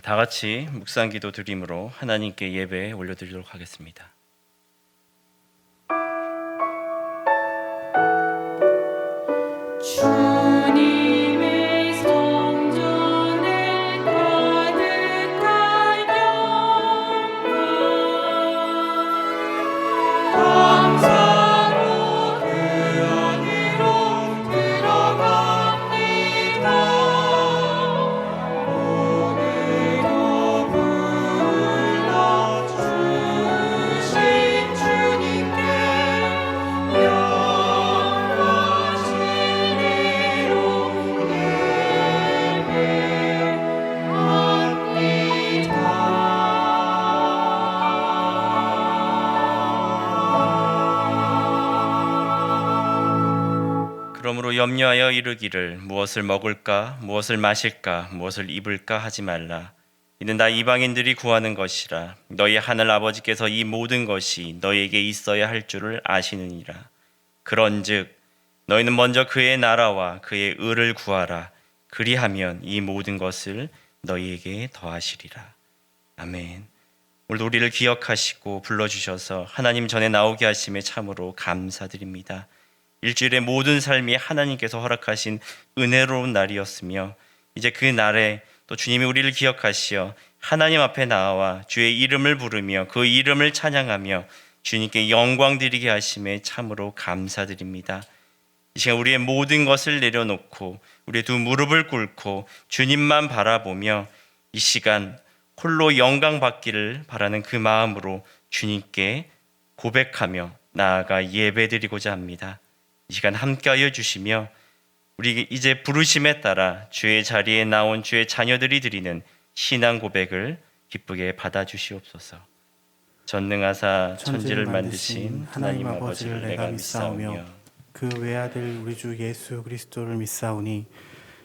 다 같이 묵상기도 드림으로 하나님께 예배 올려드리도록 하겠습니다. 주님의 성전에 가득한 영광 감사로 그 안으로 들어갑니다. 오늘도 불러주신 주님께 그러므로 염려하여 이르기를 무엇을 먹을까 무엇을 마실까 무엇을 입을까 하지 말라. 이는 다 이방인들이 구하는 것이라. 너희 하늘 아버지께서 이 모든 것이 너희에게 있어야 할 줄을 아시느니라. 그런즉 너희는 먼저 그의 나라와 그의 의를 구하라. 그리하면 이 모든 것을 너희에게 더하시리라. 아멘. 오늘도 우리를 기억하시고 불러주셔서 하나님 전에 나오게 하심에 참으로 감사드립니다. 일주일의 모든 삶이 하나님께서 허락하신 은혜로운 날이었으며 이제 그 날에 또 주님이 우리를 기억하시어 하나님 앞에 나와 주의 이름을 부르며 그 이름을 찬양하며 주님께 영광 드리게 하심에 참으로 감사드립니다. 이 시간 우리의 모든 것을 내려놓고 우리의 두 무릎을 꿇고 주님만 바라보며 이 시간 홀로 영광 받기를 바라는 그 마음으로 주님께 고백하며 나아가 예배드리고자 합니다. 이 시간 함께하여 주시며 우리 이제 부르심에 따라 주의 자리에 나온 주의 자녀들이 드리는 신앙 고백을 기쁘게 받아주시옵소서. 전능하사 천지를 만드신 하나님 아버지를 내가 믿사오며 그 외아들 우리 주 예수 그리스도를 믿사오니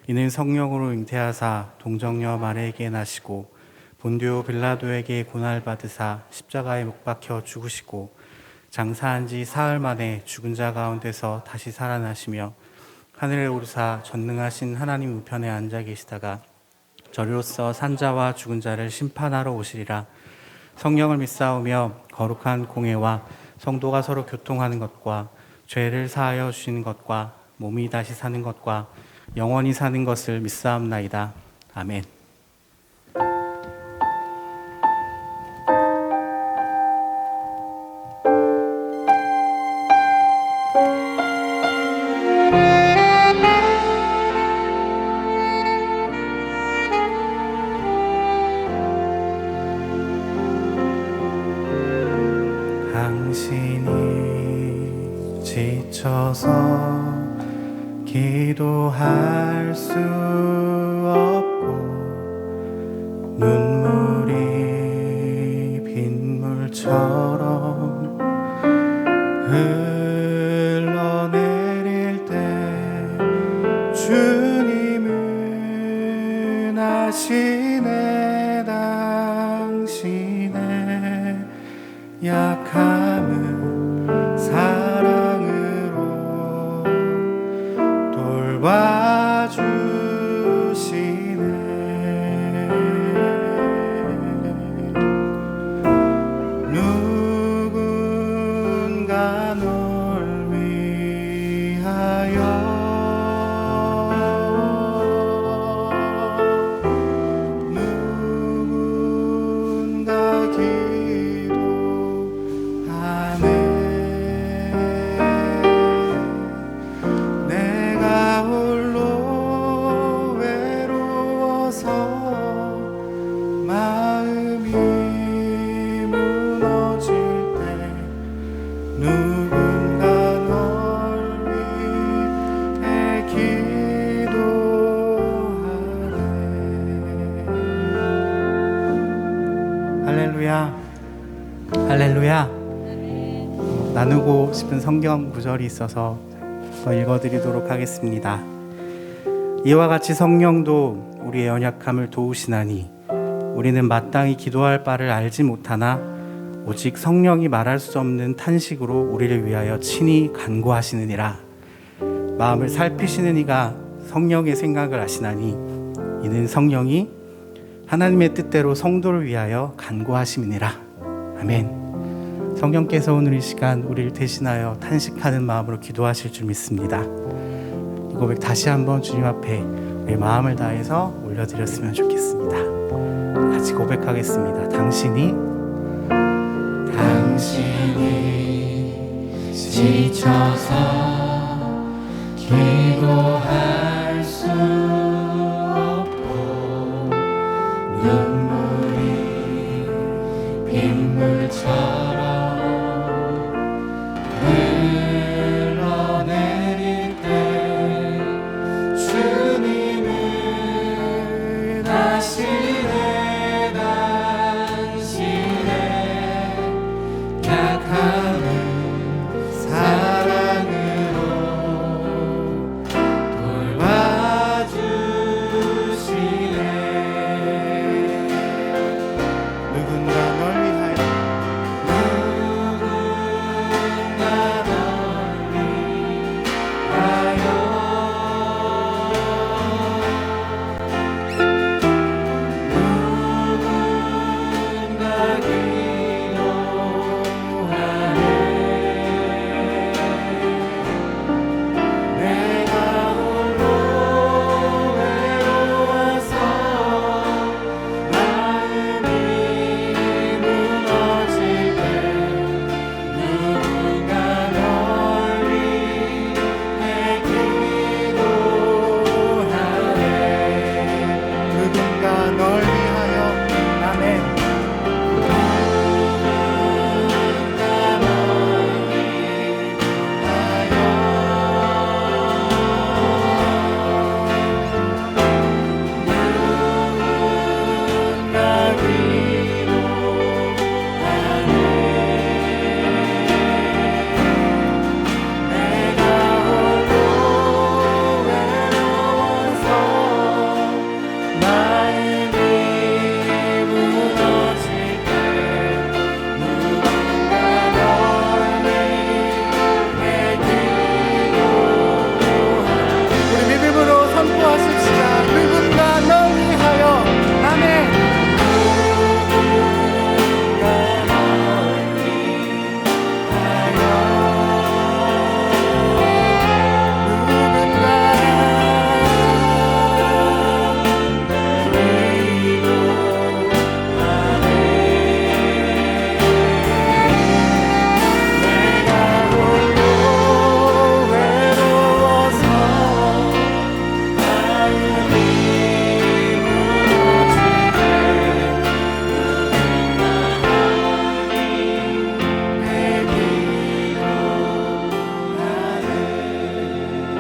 이는 성령으로 잉태하사 동정녀 마리아에게 나시고 본디오 빌라도에게 고난을 받으사 십자가에 못 박혀 죽으시고 장사한 지 사흘 만에 죽은 자 가운데서 다시 살아나시며 하늘에 오르사 전능하신 하나님 우편에 앉아 계시다가 저리로서 산자와 죽은 자를 심판하러 오시리라. 성령을 믿사오며 거룩한 공회와 성도가 서로 교통하는 것과 죄를 사하여 주시는 것과 몸이 다시 사는 것과 영원히 사는 것을 믿사옵나이다. 아멘. 당신이 지쳐서 기도할 수 없고 눈물이 빗물처럼 흘러내릴 때 주님은 아시네. 당신의 약함을 사랑으로 돌봐주시네. 누군가 널 위하여 누군가 내가 홀로 외로워서 마음이 무너질 때 누군가 널 위해 기도하네. 할렐루야, 할렐루야. 나누고 싶은 성경 구절이 있어서 읽어드리도록 하겠습니다. 이와 같이 성령도 우리의 연약함을 도우시나니 우리는 마땅히 기도할 바를 알지 못하나 오직 성령이 말할 수 없는 탄식으로 우리를 위하여 친히 간구하시느니라. 마음을 살피시는 이가 성령의 생각을 아시나니 이는 성령이 하나님의 뜻대로 성도를 위하여 간구하심이니라. 아멘. 성령께서 오늘 이 시간 우리를 대신하여 탄식하는 마음으로 기도하실 줄 믿습니다. 이 고백 다시 한번 주님 앞에 우리의 마음을 다해서 올려드렸으면 좋겠습니다. 같이 고백하겠습니다. 당신이 지쳐서 기도할 수 없고 눈물이 빗물처럼 흘러내릴 때 주님은 아시네 당신의 약함을 사랑으로 돌봐주시네. 누군가 널 위하여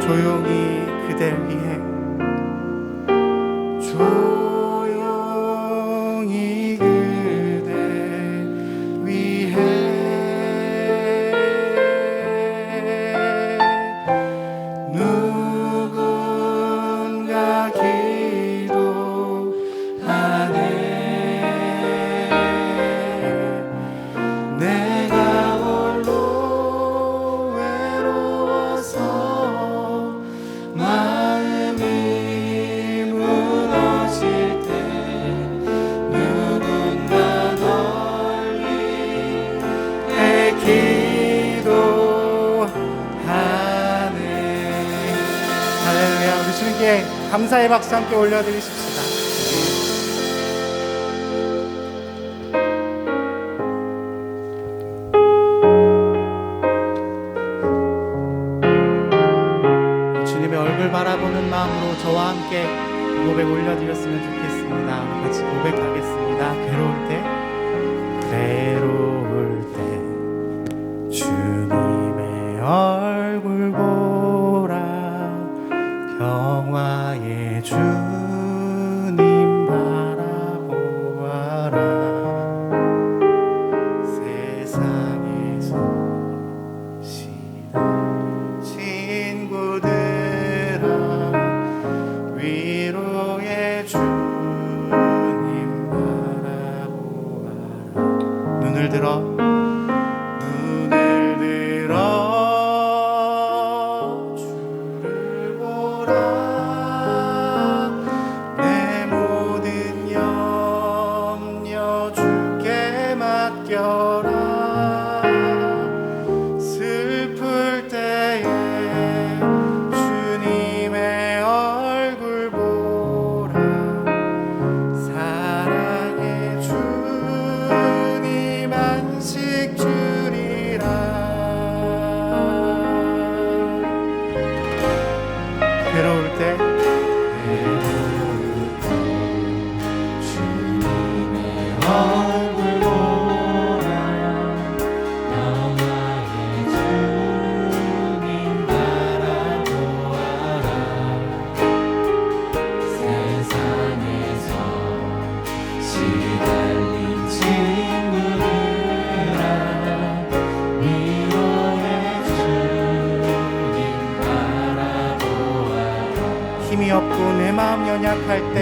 조용히 그댈 위해 조용히 그댈 위해 누군가 기도하네. 내가 홀로 외로워서 마음이 무너질 때 누군가 널 위해 기도하네. 할렐루야. 우리 주님께 감사의 박수 함께 올려드리십시다. 주님의 얼굴 바라보는 마음으로 저와 함께 고백 올려드렸으면 좋겠습니다. 우리 같이 고백하겠습니다. 괴로울 때 주님의 얼굴 보라. 평화의 주님 바라보아라. 세상에서 친구들아 위로의 주님 바라보아라. 눈을 들어 주를 보라. 배부를 때 주님의 얼굴 보라 영화의 주님 바라보아라 세상에서 시달린 친구들아 위로의 주님 바라보아라 힘이 없고 내 마음 연약할 때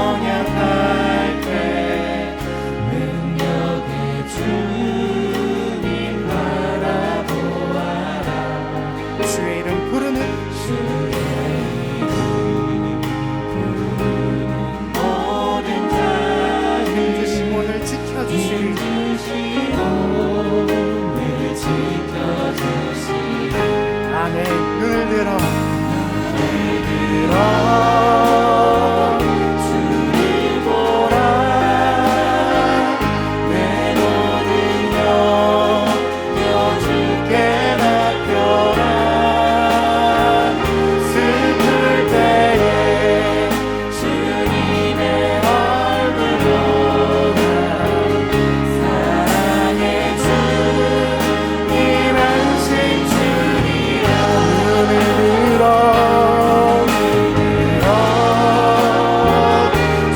연약할 때 능력의 주님 바라보아라 주의 이름 부르는 주의 이름 부르는 모든 자 힘주심 오늘 지켜주시리 힘주시고 오늘 지켜주시리 아멘. 눈을 들어 주를 보라 내 모든 염려 주께 맡겨라 슬플 때에 주님의 얼굴 보라 사랑의 주님 안식 주리라 눈을 들어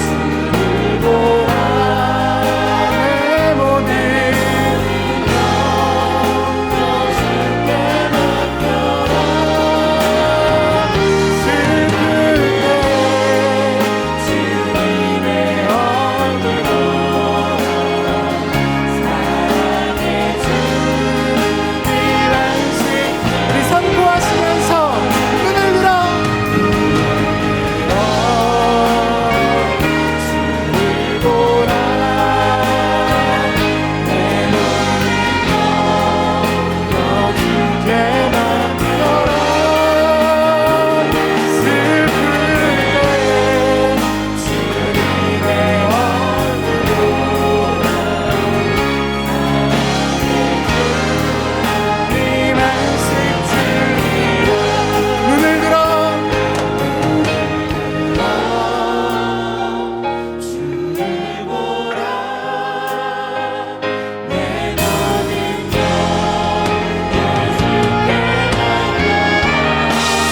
주를 보라 내 모든 염려 주께 맡겨라 슬플 때 주님의 얼굴 보라 사랑의 주님 안식 우리 선포하시면서 눈을 들어 주를 보라 내 모든 염려 주께 맡겨라 슬플 때에 주님의 얼굴 보라 님 안식 주리라 눈을 들어 주를 보라 내 모든 염려 주께 맡겨라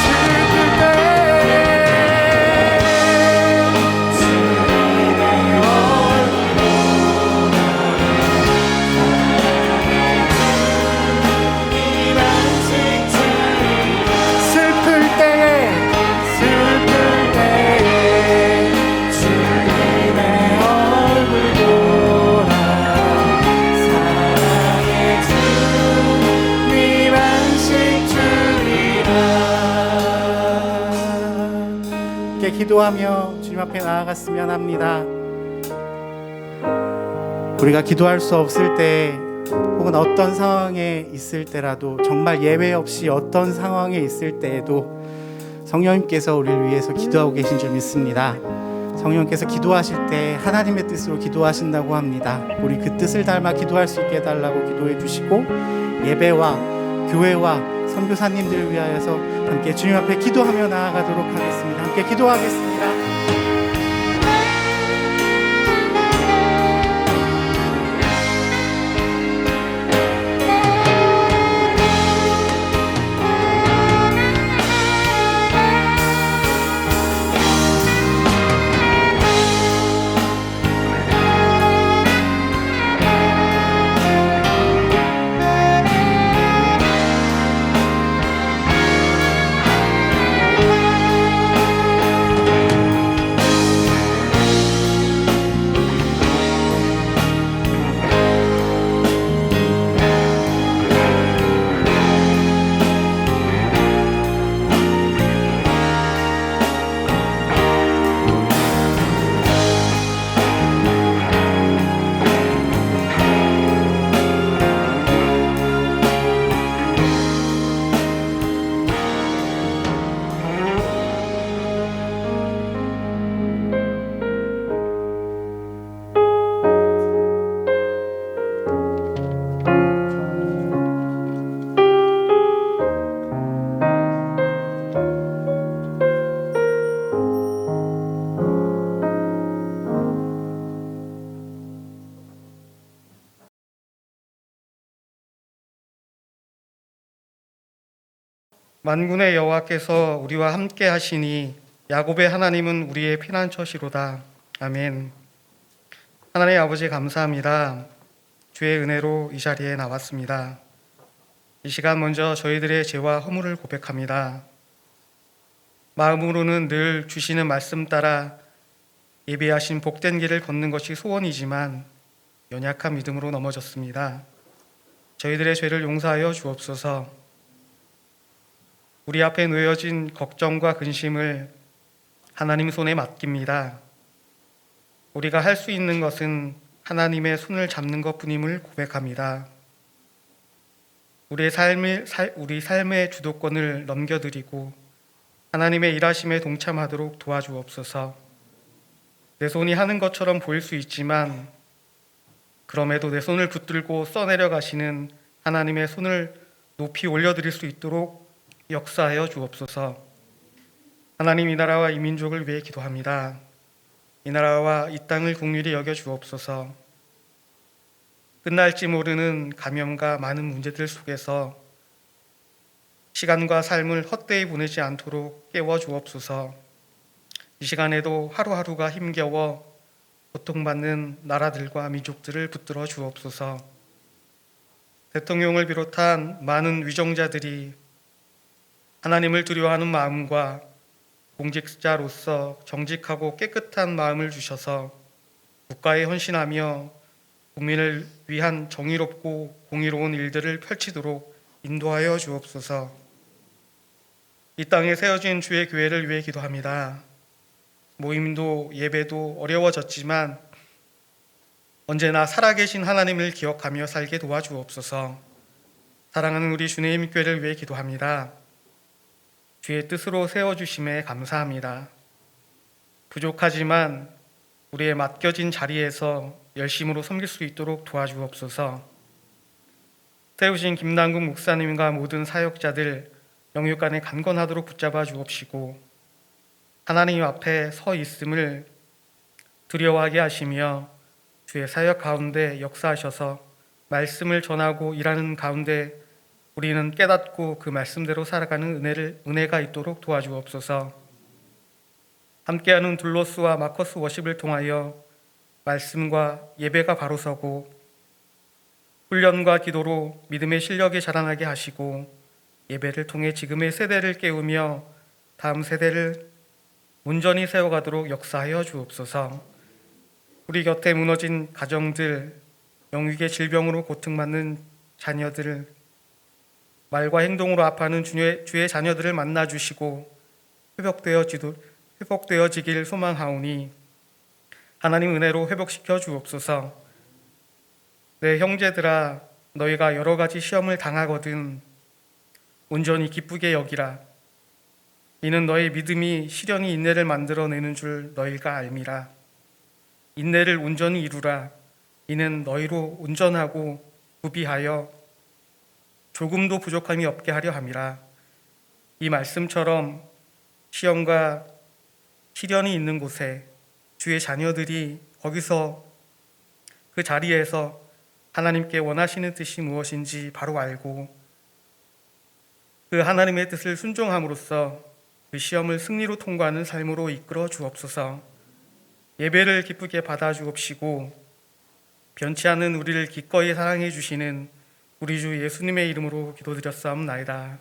슬플 때에 주님의 얼굴 보라 님 안식 주리라 슬플 때에 주님의 얼굴 보라 사랑의 주님 안식 주리라 함께 기도하며 주님 앞에 나아갔으면 합니다. 우리가 기도할 수 없을 때 혹은 어떤 상황에 있을 때라도 정말 예외 없이 어떤 상황에 있을 때에도 성령님께서 우리를 위해서 기도하고 계신 줄 믿습니다. 성령께서 기도하실 때 하나님의 뜻으로 기도하신다고 합니다. 우리 그 뜻을 닮아 기도할 수 있게 해달라고 기도해 주시고 예배와 교회와 선교사님들을 위하여서 함께 주님 앞에 기도하며 나아가도록 하겠습니다. 함께 기도하겠습니다. 만군의 여호와께서 우리와 함께 하시니 야곱의 하나님은 우리의 피난처시로다. 아멘. 하나님 아버지 감사합니다. 주의 은혜로 이 자리에 나왔습니다. 이 시간 먼저 저희들의 죄와 허물을 고백합니다. 마음으로는 늘 주시는 말씀 따라 예비하신 복된 길을 걷는 것이 소원이지만 연약한 믿음으로 넘어졌습니다. 저희들의 죄를 용서하여 주옵소서. 우리 앞에 놓여진 걱정과 근심을 하나님 손에 맡깁니다. 우리가 할 수 있는 것은 하나님의 손을 잡는 것뿐임을 고백합니다. 우리 삶의 주도권을 넘겨드리고 하나님의 일하심에 동참하도록 도와주옵소서. 내 손이 하는 것처럼 보일 수 있지만 그럼에도 내 손을 붙들고 써내려 가시는 하나님의 손을 높이 올려드릴 수 있도록 역사하여 주옵소서. 하나님, 이 나라와 이 민족을 위해 기도합니다. 이 나라와 이 땅을 긍휼히 여겨 주옵소서. 끝날지 모르는 감염과 많은 문제들 속에서 시간과 삶을 헛되이 보내지 않도록 깨워 주옵소서. 이 시간에도 하루하루가 힘겨워 고통받는 나라들과 민족들을 붙들어 주옵소서. 대통령을 비롯한 많은 위정자들이 하나님을 두려워하는 마음과 공직자로서 정직하고 깨끗한 마음을 주셔서 국가에 헌신하며 국민을 위한 정의롭고 공의로운 일들을 펼치도록 인도하여 주옵소서. 이 땅에 세워진 주의 교회를 위해 기도합니다. 모임도 예배도 어려워졌지만 언제나 살아계신 하나님을 기억하며 살게 도와주옵소서. 사랑하는 우리 주님 교회를 위해 기도합니다. 주의 뜻으로 세워주심에 감사합니다. 부족하지만 우리의 맡겨진 자리에서 열심으로 섬길 수 있도록 도와주옵소서. 세우신 김남국 목사님과 모든 사역자들 영육간에 강건하도록 붙잡아 주옵시고 하나님 앞에 서 있음을 두려워하게 하시며 주의 사역 가운데 역사하셔서 말씀을 전하고 일하는 가운데 우리는 깨닫고 그 말씀대로 살아가는 은혜가 있도록 도와주옵소서. 함께하는 둘로스와 마커스 워십을 통하여 말씀과 예배가 바로 서고 훈련과 기도로 믿음의 실력이 자라나게 하시고 예배를 통해 지금의 세대를 깨우며 다음 세대를 온전히 세워가도록 역사하여 주옵소서. 우리 곁에 무너진 가정들, 영육의 질병으로 고통받는 자녀들, 말과 행동으로 아파하는 주의 자녀들을 만나주시고 회복되어지길 소망하오니 하나님 은혜로 회복시켜 주옵소서. 내 형제들아, 너희가 여러 가지 시험을 당하거든 온전히 기쁘게 여기라. 이는 너희 믿음이 시련이 인내를 만들어내는 줄 너희가 알미라. 인내를 온전히 이루라. 이는 너희로 온전하고 구비하여 조금도 부족함이 없게 하려 함이라. 이 말씀처럼 시험과 시련이 있는 곳에 주의 자녀들이 거기서 그 자리에서 하나님께 원하시는 뜻이 무엇인지 바로 알고 그 하나님의 뜻을 순종함으로써 그 시험을 승리로 통과하는 삶으로 이끌어 주옵소서. 예배를 기쁘게 받아 주옵시고 변치 않는 우리를 기꺼이 사랑해 주시는 우리 주 예수님의 이름으로 기도드렸사옵나이다.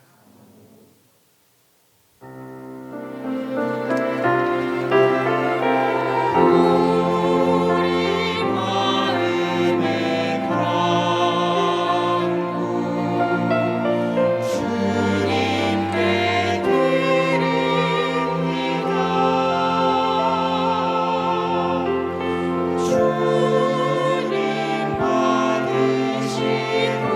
주님 받으시고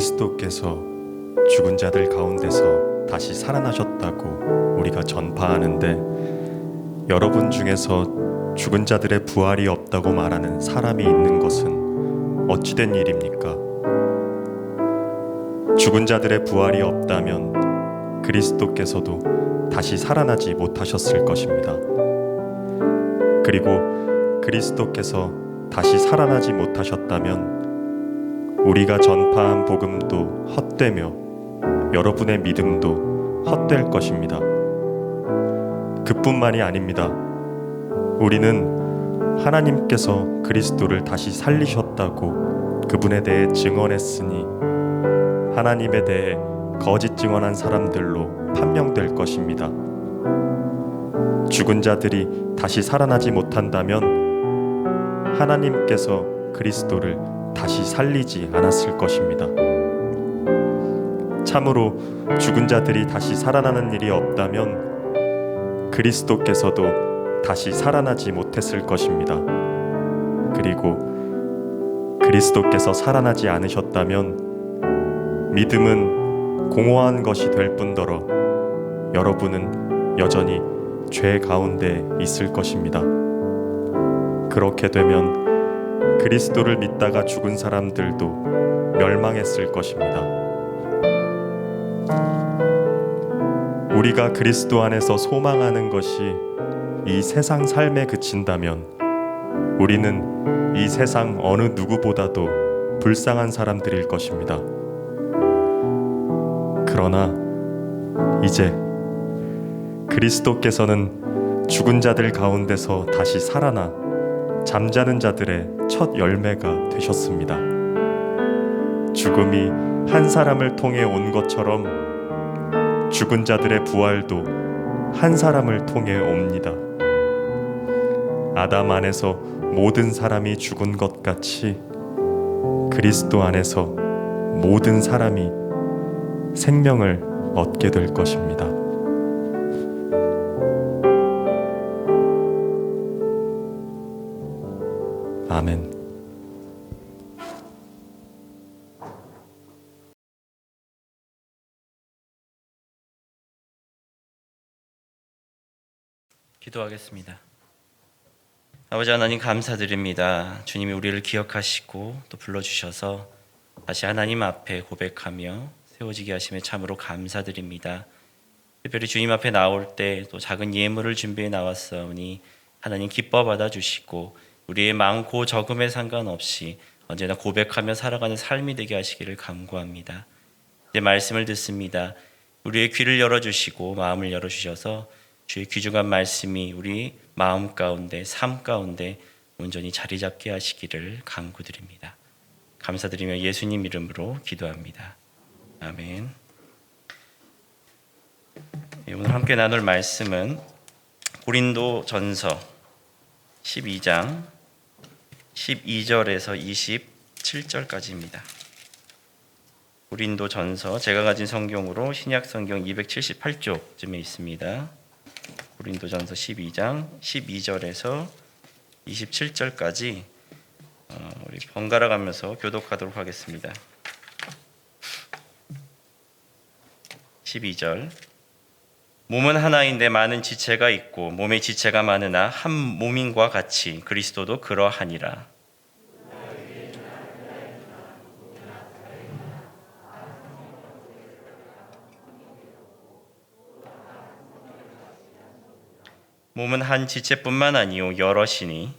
그리스도께서 죽은 자들 가운데서 다시 살아나셨다고 우리가 전파하는데, 여러분 중에서 죽은 자들의 부활이 없다고 말하는 사람이 있는 것은 어찌된 일입니까? 죽은 자들의 부활이 없다면 그리스도께서도 다시 살아나지 못하셨을 것입니다. 그리고 그리스도께서 다시 살아나지 못하셨다면 우리가 전파한 복음도 헛되며 여러분의 믿음도 헛될 것입니다. 그뿐만이 아닙니다. 우리는 하나님께서 그리스도를 다시 살리셨다고 그분에 대해 증언했으니 하나님에 대해 거짓 증언한 사람들로 판명될 것입니다. 죽은 자들이 다시 살아나지 못한다면 하나님께서 그리스도를 다시 살리지 않았을 것입니다. 참으로 죽은 자들이 다시 살아나는 일이 없다면 그리스도께서도 다시 살아나지 못했을 것입니다. 그리고 그리스도께서 살아나지 않으셨다면 믿음은 공허한 것이 될 뿐더러 여러분은 여전히 죄 가운데 있을 것입니다. 그렇게 되면 그리스도를 믿다가 죽은 사람들도 멸망했을 것입니다. 우리가 그리스도 안에서 소망하는 것이 이 세상 삶에 그친다면 우리는 이 세상 어느 누구보다도 불쌍한 사람들일 것입니다. 그러나 이제 그리스도께서는 죽은 자들 가운데서 다시 살아나 잠자는 자들의 첫 열매가 되셨습니다. 죽음이 한 사람을 통해 온 것처럼 죽은 자들의 부활도 한 사람을 통해 옵니다. 아담 안에서 모든 사람이 죽은 것 같이 그리스도 안에서 모든 사람이 생명을 얻게 될 것입니다. 아멘. 기도하겠습니다. 아버지 하나님 감사드립니다. 주님이 우리를 기억하시고 또 불러주셔서 다시 하나님 앞에 고백하며 세워지게 하심에 참으로 감사드립니다. 특별히 주님 앞에 나올 때 또 작은 예물을 준비해 나왔사오니 하나님 기뻐 받아주시고 우리의 많고 적음에 상관없이 언제나 고백하며 살아가는 삶이 되게 하시기를 간구합니다. 이제 말씀을 듣습니다. 우리의 귀를 열어주시고 마음을 열어주셔서 주의 귀중한 말씀이 우리 마음 가운데 삶 가운데 온전히 자리 잡게 하시기를 간구드립니다. 감사드리며 예수님 이름으로 기도합니다. 아멘. 오늘 함께 나눌 말씀은 고린도전서 12장 12절에서 27절까지입니다. 고린도전서 제가 가진 성경으로 신약 성경 278쪽쯤에 있습니다. 고린도전서 12장 12절에서 27절까지 우리 번갈아 가면서 교독하도록 하겠습니다. 12절 몸은 하나인데 많은 지체가 있고 몸의 지체가 많으나 한 몸인과 같이 그리스도도 그러하니라. 몸은 한 지체뿐만 아니요 여럿이니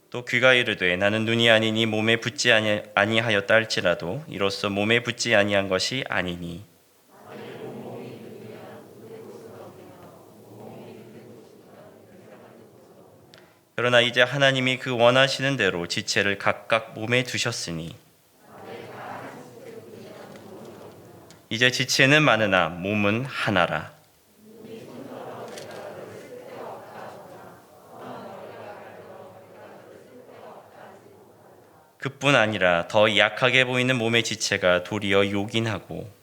또 귀가 이르되 나는 눈이 아니니 몸에 붙지 아니하였다 할지라도 이로써 몸에 붙지 아니한 것이 아니니 그러나 이제 하나님이 그 원하시는 대로 지체를 각각 몸에 두셨으니 이제 지체는 많으나 몸은 하나라. 그뿐 아니라 더 약하게 보이는 몸의 지체가 도리어 요긴하고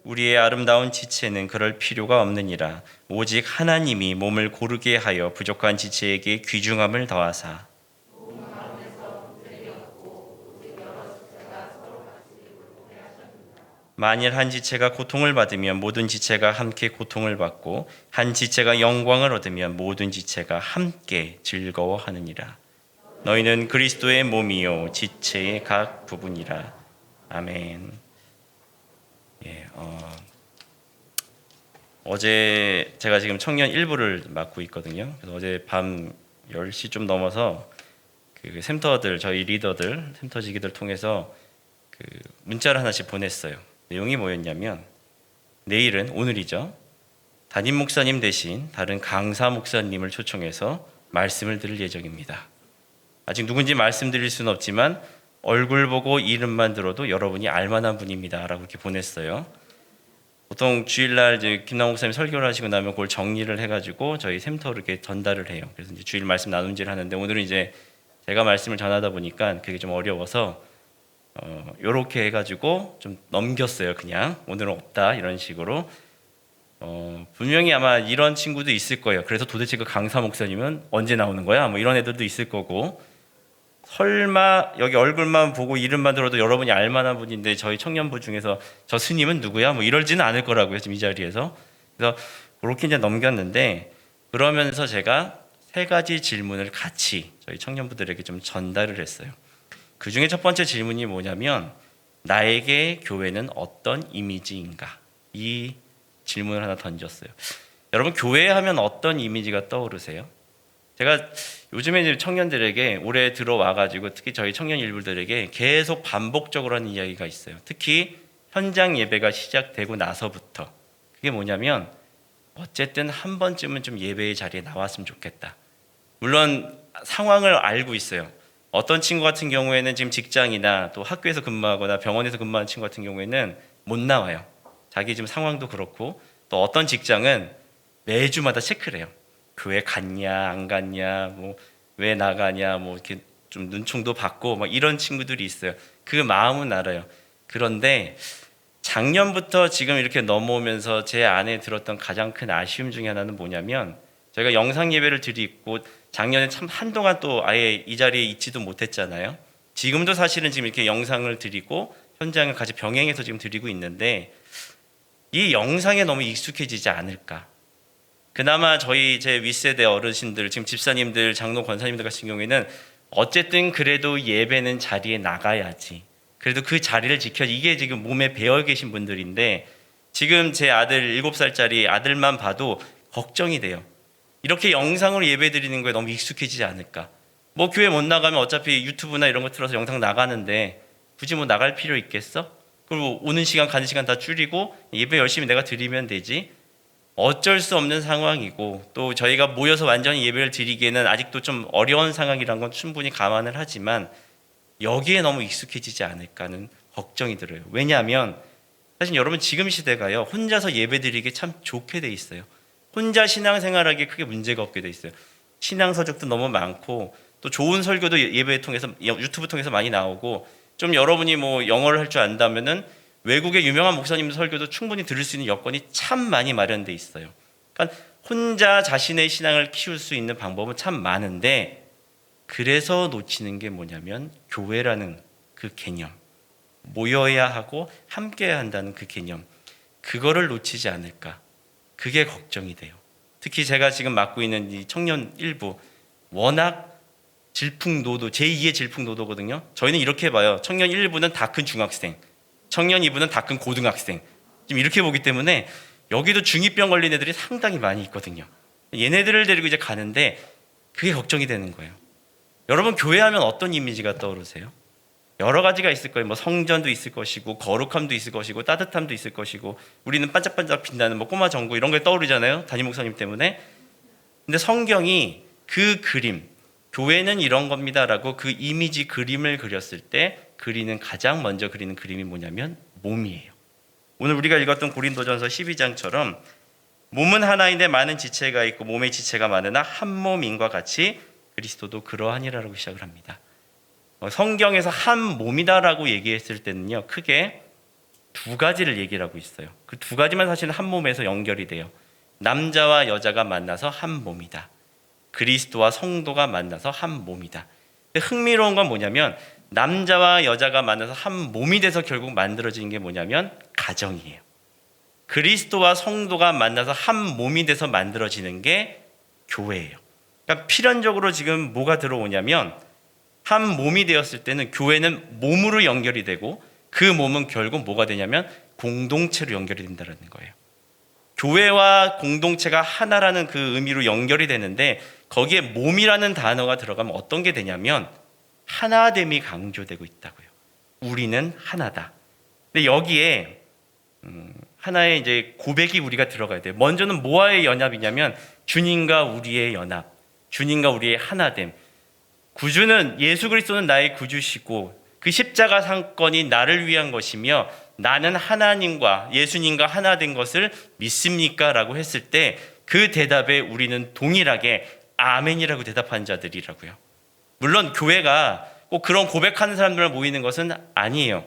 우리의 아름다운 지체는 그럴 필요가 없느니라. 오직 하나님이 몸을 고르게 하여 부족한 지체에게 귀중함을 더하사 만일 한 지체가 고통을 받으면 모든 지체가 함께 고통을 받고 한 지체가 영광을 얻으면 모든 지체가 함께 즐거워하느니라. 너희는 그리스도의 몸이요 지체의 각 부분이라. 아멘. 어제 제가 지금 청년 일부를 맡고 있거든요. 그래서 어제 밤 10시 좀 넘어서 그 샘터들, 저희 리더들, 샘터지기들 통해서 그 문자를 하나씩 보냈어요. 내용이 뭐였냐면, 내일은, 오늘이죠, 담임 목사님 대신 다른 강사 목사님을 초청해서 말씀을 드릴 예정입니다. 아직 누군지 말씀드릴 수는 없지만 얼굴 보고 이름만 들어도 여러분이 알만한 분입니다 라고 이렇게 보냈어요. 보통 주일날 이제 김남 목사님 설교를 하시고 나면 그걸 정리를 해가지고 저희 샘터로 이렇게 전달을 해요. 그래서 이제 주일 말씀 나눔지를 하는데, 오늘은 이제 제가 말씀을 전하다 보니까 그게 좀 어려워서 요렇게 해가지고 좀 넘겼어요. 그냥 오늘은 없다 이런 식으로. 분명히 아마 이런 친구도 있을 거예요. 그래서 도대체 그 강사 목사님은 언제 나오는 거야? 뭐 이런 애들도 있을 거고, 설마 여기 얼굴만 보고 이름만 들어도 여러분이 알만한 분인데 저희 청년부 중에서 저 스님은 누구야? 뭐 이러지는 않을 거라고요, 지금 이 자리에서. 그래서 그렇게 이제 넘겼는데, 그러면서 제가 3가지 질문을 같이 저희 청년부들에게 좀 전달을 했어요. 그 중에 첫 번째 질문이 뭐냐면, 나에게 교회는 어떤 이미지인가? 이 질문을 하나 던졌어요. 여러분, 교회 하면 어떤 이미지가 떠오르세요? 제가 요즘에 이제 청년들에게 올해 들어와가지고 특히 저희 청년 일부들에게 계속 반복적으로 하는 이야기가 있어요. 특히 현장 예배가 시작되고 나서부터. 그게 뭐냐면, 어쨌든 한 번쯤은 좀 예배의 자리에 나왔으면 좋겠다. 물론 상황을 알고 있어요. 어떤 친구 같은 경우에는 지금 직장이나 또 학교에서 근무하거나 병원에서 근무하는 친구 같은 경우에는 못 나와요. 자기 지금 상황도 그렇고, 또 어떤 직장은 매주마다 체크를 해요. 교회 갔냐 안 갔냐, 뭐 왜 나가냐, 뭐 이렇게 좀 눈총도 받고 막 이런 친구들이 있어요. 그 마음은 알아요. 그런데 작년부터 지금 이렇게 넘어오면서 제 안에 들었던 가장 큰 아쉬움 중에 하나는 뭐냐면, 저희가 영상 예배를 드리고 작년에 참 한동안 또 아예 이 자리에 있지도 못했잖아요. 지금도 사실은 지금 이렇게 영상을 드리고 현장을 같이 병행해서 지금 드리고 있는데, 이 영상에 너무 익숙해지지 않을까. 그나마 저희 제 윗세대 어르신들, 지금 집사님들, 장로 권사님들 같은 경우에는 어쨌든 그래도 예배는 자리에 나가야지, 그래도 그 자리를 지켜야지, 이게 지금 몸에 배어 계신 분들인데, 지금 제 아들 7살짜리 아들만 봐도 걱정이 돼요. 이렇게 영상으로 예배 드리는 거에 너무 익숙해지지 않을까. 뭐 교회 못 나가면 어차피 유튜브나 이런 거 틀어서 영상 나가는데 굳이 뭐 나갈 필요 있겠어? 그리고 오는 시간 가는 시간 다 줄이고 예배 열심히 내가 드리면 되지. 어쩔 수 없는 상황이고, 또 저희가 모여서 완전히 예배를 드리기에는 아직도 좀 어려운 상황이란 건 충분히 감안을 하지만, 여기에 너무 익숙해지지 않을까는 걱정이 들어요. 왜냐하면 사실 여러분, 지금 시대가요, 혼자서 예배 드리기 참 좋게 돼 있어요. 혼자 신앙생활하기에 크게 문제가 없게 돼 있어요. 신앙 서적도 너무 많고, 또 좋은 설교도 예배 통해서, 유튜브 통해서 많이 나오고, 좀 여러분이 뭐 영어를 할 줄 안다면은 외국의 유명한 목사님들 설교도 충분히 들을 수 있는 여건이 참 많이 마련돼 있어요. 그러니까 혼자 자신의 신앙을 키울 수 있는 방법은 참 많은데, 그래서 놓치는 게 뭐냐면 교회라는 그 개념, 모여야 하고 함께해야 한다는 그 개념, 그거를 놓치지 않을까, 그게 걱정이 돼요. 특히 제가 지금 맡고 있는 이 청년 일부, 워낙 질풍노도, 제2의 질풍노도거든요. 저희는 이렇게 봐요. 청년 1부는 다 큰 중학생, 청년 2부는 다 큰 고등학생, 지금 이렇게 보기 때문에 여기도 중2병 걸린 애들이 상당히 많이 있거든요. 얘네들을 데리고 이제 가는데 그게 걱정이 되는 거예요. 여러분, 교회하면 어떤 이미지가 떠오르세요? 여러 가지가 있을 거예요. 뭐 성전도 있을 것이고, 거룩함도 있을 것이고, 따뜻함도 있을 것이고, 우리는 반짝반짝 빛나는 뭐 꼬마 전구 이런 게 떠오르잖아요, 담임 목사님 때문에. 근데 성경이 그 그림, 교회는 이런 겁니다라고 그 이미지 그림을 그렸을 때 가장 먼저 그리는 그림이 뭐냐면 몸이에요. 오늘 우리가 읽었던 고린도전서 12장처럼 몸은 하나인데 많은 지체가 있고 몸의 지체가 많으나 한 몸인과 같이 그리스도도 그러하니라라고 시작을 합니다. 성경에서 한 몸이다라고 얘기했을 때는요, 크게 두 가지를 얘기를 하고 있어요. 그 두 가지만 사실은 한 몸에서 연결이 돼요. 남자와 여자가 만나서 한 몸이다. 그리스도와 성도가 만나서 한 몸이다. 근데 흥미로운 건 뭐냐면 남자와 여자가 만나서 한 몸이 돼서 결국 만들어진 게 뭐냐면 가정이에요. 그리스도와 성도가 만나서 한 몸이 돼서 만들어지는 게 교회예요. 그러니까 필연적으로 지금 뭐가 들어오냐면 한 몸이 되었을 때는 교회는 몸으로 연결이 되고 그 몸은 결국 뭐가 되냐면 공동체로 연결이 된다는 거예요. 교회와 공동체가 하나라는 그 의미로 연결이 되는데 거기에 몸이라는 단어가 들어가면 어떤 게 되냐면 하나됨이 강조되고 있다고요. 우리는 하나다. 근데 여기에 하나의 이제 고백이 우리가 들어가야 돼요. 먼저는 뭐와의 연합이냐면 주님과 우리의 연합, 주님과 우리의 하나됨. 구주는 예수 그리스도는 나의 구주시고 그 십자가 사건이 나를 위한 것이며 나는 하나님과 예수님과 하나 된 것을 믿습니까? 라고 했을 때 그 대답에 우리는 동일하게 아멘이라고 대답한 자들이라고요. 물론 교회가 꼭 그런 고백하는 사람들만 모이는 것은 아니에요.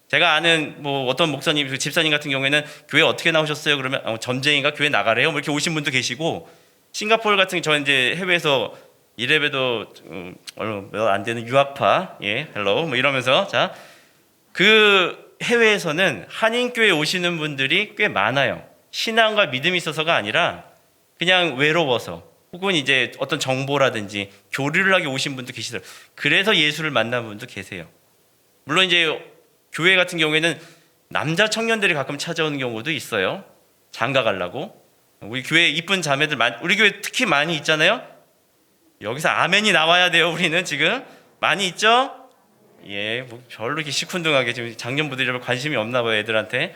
제가 아는 뭐 어떤 목사님, 집사님 같은 경우에는 교회 어떻게 나오셨어요? 그러면 점쟁이가 교회 나가래요? 뭐 이렇게 오신 분도 계시고, 싱가포르 같은 저 이제 해외에서 이래봬도 얼마 안 되는 유학파, 예, 헬로 뭐 이러면서 자, 그 해외에서는 한인교회 오시는 분들이 꽤 많아요. 신앙과 믿음이 있어서가 아니라 그냥 외로워서 혹은 이제 어떤 정보라든지 교류를 하게 오신 분도 계시더라고요. 그래서 예수를 만난 분도 계세요. 물론 이제 교회 같은 경우에는 남자 청년들이 가끔 찾아오는 경우도 있어요. 장가 가려고. 우리 교회 이쁜 자매들 우리 교회 특히 많이 있잖아요. 여기서 아멘이 나와야 돼요. 우리는 지금 많이 있죠? 예, 뭐 별로 이렇게 시큰둥하게 지금 장년부들이 관심이 없나 봐요, 애들한테.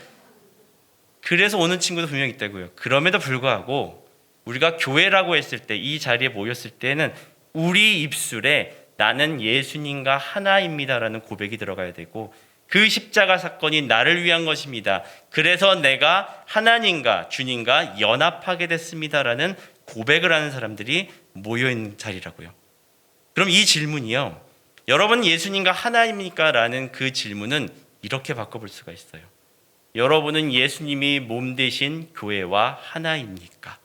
그래서 오는 친구도 분명히 있다고요. 그럼에도 불구하고 우리가 교회라고 했을 때, 이 자리에 모였을 때는 우리 입술에 나는 예수님과 하나입니다라는 고백이 들어가야 되고, 그 십자가 사건이 나를 위한 것입니다. 그래서 내가 하나님과 주님과 연합하게 됐습니다라는 고백을 하는 사람들이 모여있는 자리라고요. 그럼 이 질문이요, 여러분 예수님과 하나입니까? 라는 그 질문은 이렇게 바꿔볼 수가 있어요. 여러분은 예수님이 몸 되신 교회와 하나입니까?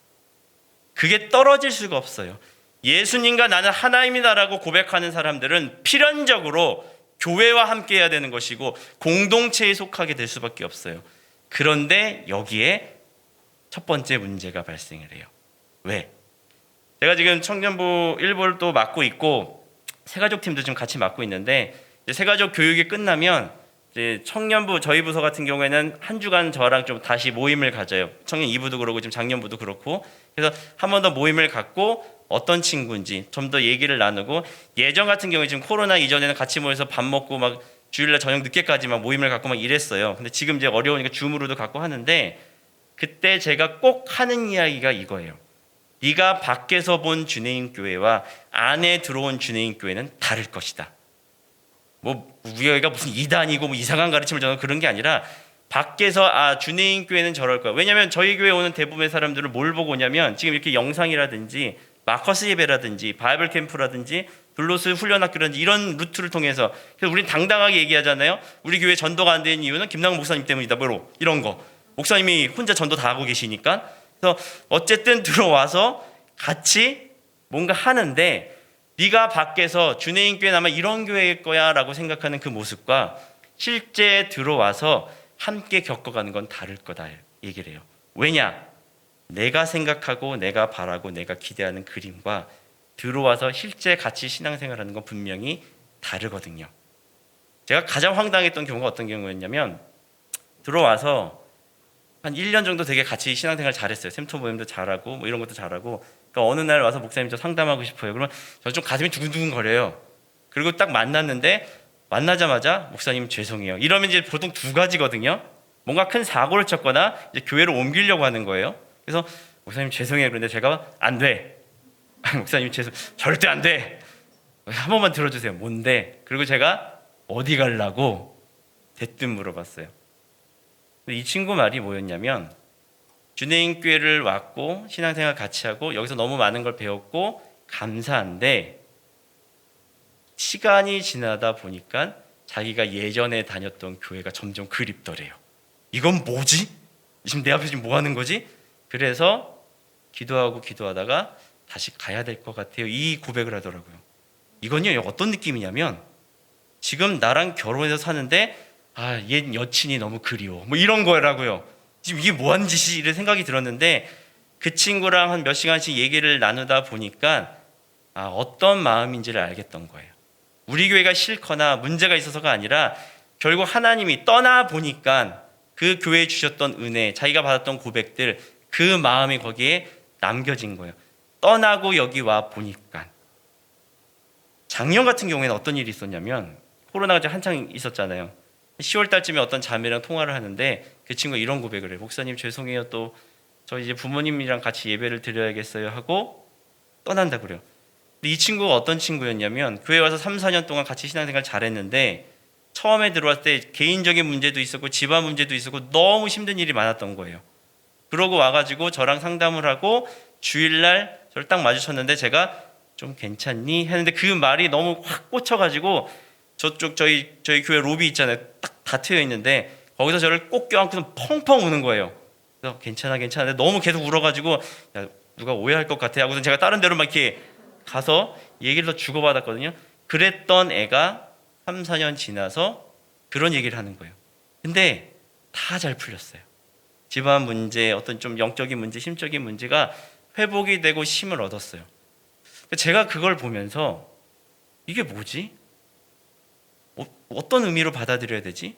그게 떨어질 수가 없어요. 예수님과 나는 하나입니다라고 고백하는 사람들은 필연적으로 교회와 함께 해야 되는 것이고 공동체에 속하게 될 수밖에 없어요. 그런데 여기에 첫 번째 문제가 발생을 해요. 왜? 제가 지금 청년부 1부를 또 맡고 있고 새가족 팀도 좀 같이 맡고 있는데, 이제 새가족 교육이 끝나면 이제 청년부 저희 부서 같은 경우에는 한 주간 저랑 좀 다시 모임을 가져요. 청년 2부도 그렇고 지금 작년부도 그렇고. 그래서 한 번 더 모임을 갖고 어떤 친구인지 좀 더 얘기를 나누고, 예전 같은 경우에 지금 코로나 이전에는 같이 모여서 밥 먹고 막 주일날 저녁 늦게까지 막 모임을 갖고 막 이랬어요. 근데 지금 이제 어려우니까 줌으로도 갖고 하는데, 그때 제가 꼭 하는 이야기가 이거예요. 네가 밖에서 본 주내인 교회와 안에 들어온 주내인 교회는 다를 것이다. 뭐 우리가 무슨 이단이고 뭐 이상한 가르침을 전하는 그런 게 아니라, 밖에서 주내인 교회는 저럴 거야. 왜냐하면 저희 교회 오는 대부분의 사람들은 뭘 보고 오냐면 지금 이렇게 영상이라든지 마커스 예배라든지 바이블 캠프라든지 블로스 훈련학교라든지 이런 루트를 통해서, 그래서 우리는 당당하게 얘기하잖아요. 우리 교회 전도가 안 되는 이유는 김남국 목사님 때문이다. 뭐로 이런 거. 목사님이 혼자 전도 다 하고 계시니까. 그래서 어쨌든 들어와서 같이 뭔가 하는데, 네가 밖에서 주내인 교회는 아마 이런 교회일 거야 라고 생각하는 그 모습과 실제 들어와서 함께 겪어가는 건 다를 거다 얘기를 해요. 왜냐? 내가 생각하고 내가 바라고 내가 기대하는 그림과 들어와서 실제 같이 신앙생활하는 건 분명히 다르거든요. 제가 가장 황당했던 경우가 어떤 경우였냐면, 들어와서 한 1년 정도 되게 같이 신앙생활 잘했어요. 샘토 모임도 잘하고 뭐 이런 것도 잘하고. 그러니까 어느 날 와서 목사님 저 상담하고 싶어요. 그러면 저 좀 가슴이 두근두근 거려요. 그리고 딱 만났는데, 만나자마자 목사님 죄송해요. 이러면 이제 보통 두 가지거든요. 뭔가 큰 사고를 쳤거나 이제 교회를 옮기려고 하는 거예요. 그래서 목사님 죄송해요. 그런데 제가 안 돼. 목사님 절대 안 돼. 한 번만 들어주세요. 뭔데? 그리고 제가 어디 가려고 대뜸 물어봤어요. 이 친구 말이 뭐였냐면, 주내인 교회를 왔고 신앙생활 같이 하고 여기서 너무 많은 걸 배웠고 감사한데, 시간이 지나다 보니까 자기가 예전에 다녔던 교회가 점점 그립더래요. 이건 뭐지? 지금 내 앞에서 지금 뭐 하는 거지? 그래서 기도하다가 다시 가야 될 것 같아요. 이 고백을 하더라고요. 이건요 어떤 느낌이냐면 지금 나랑 결혼해서 사는데 옛 여친이 너무 그리워 뭐 이런 거라고요. 지금 이게 뭐 하는 짓이 이런 생각이 들었는데 그 친구랑 한 몇 시간씩 얘기를 나누다 보니까 어떤 마음인지를 알겠던 거예요. 우리 교회가 싫거나 문제가 있어서가 아니라 결국 하나님이 떠나 보니까 그 교회에 주셨던 은혜, 자기가 받았던 고백들, 그 마음이 거기에 남겨진 거예요. 떠나고 여기 와 보니까. 작년 같은 경우에는 어떤 일이 있었냐면 코로나가 이제 한창 있었잖아요. 10월 달쯤에 어떤 자매랑 통화를 하는데 그 친구가 이런 고백을 해요. 목사님 죄송해요. 또 저 이제 부모님이랑 같이 예배를 드려야겠어요 하고 떠난다 그래요. 근데 이 친구가 어떤 친구였냐면 교회 와서 3, 4년 동안 같이 신앙생활 잘했는데 처음에 들어왔을 때 개인적인 문제도 있었고 집안 문제도 있었고 너무 힘든 일이 많았던 거예요. 그러고 와가지고 저랑 상담을 하고 주일날 저를 딱 마주쳤는데 제가 좀 괜찮니? 했는데 그 말이 너무 확 꽂혀가지고 저쪽 저희 교회 로비 있잖아요. 딱 다 트여 있는데 거기서 저를 꼭 껴안고서 펑펑 우는 거예요. 그래서 괜찮아 근데 너무 계속 울어가지고 야, 누가 오해할 것 같아 하고서 제가 다른 데로 막 이렇게 가서 얘기를 더 주고받았거든요. 그랬던 애가 3, 4년 지나서 그런 얘기를 하는 거예요. 근데 다 잘 풀렸어요. 집안 문제, 어떤 좀 영적인 문제, 심적인 문제가 회복이 되고 힘을 얻었어요. 제가 그걸 보면서 이게 뭐지? 어떤 의미로 받아들여야 되지?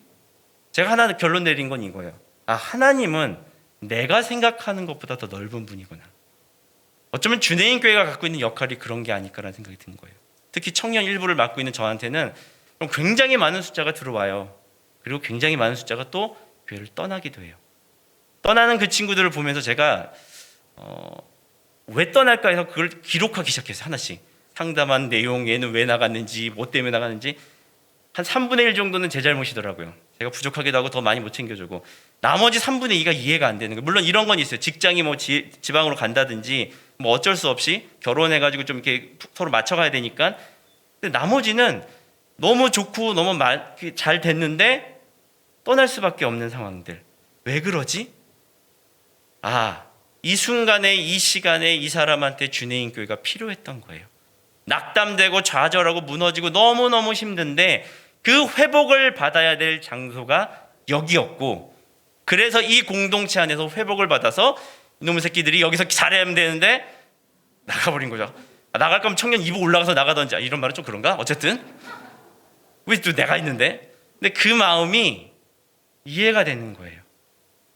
제가 하나 결론 내린 건 이거예요. 하나님은 내가 생각하는 것보다 더 넓은 분이구나. 어쩌면 주내인 교회가 갖고 있는 역할이 그런 게 아닐까라는 생각이 든 거예요. 특히 청년 일부를 맡고 있는 저한테는 굉장히 많은 숫자가 들어와요. 그리고 굉장히 많은 숫자가 또 교회를 떠나기도 해요. 떠나는 그 친구들을 보면서 제가 왜 떠날까 해서 그걸 기록하기 시작했어요. 하나씩 상담한 내용, 얘는 왜 나갔는지, 뭐 때문에 나갔는지. 한 3분의 1 정도는 제 잘못이더라고요. 제가 부족하기도 하고 더 많이 못 챙겨주고 나머지 3분의 2가 이해가 안 되는 거예요. 물론 이런 건 있어요. 직장이 뭐 지방으로 간다든지 뭐 어쩔 수 없이 결혼해가지고 좀 이렇게 서로 맞춰가야 되니까. 근데 나머지는 너무 좋고 너무 잘 됐는데 떠날 수밖에 없는 상황들. 왜 그러지? 이 순간에 이 시간에 이 사람한테 주내인 교회가 필요했던 거예요. 낙담되고 좌절하고 무너지고 너무너무 힘든데 그 회복을 받아야 될 장소가 여기였고, 그래서 이 공동체 안에서 회복을 받아서 이놈의 새끼들이 여기서 잘하면 되는데 나가버린 거죠. 나갈 거면 청년 2부 올라가서 나가던지. 이런 말은 좀 그런가? 어쨌든 왜 또 내가 있는데? 근데 그 마음이 이해가 되는 거예요.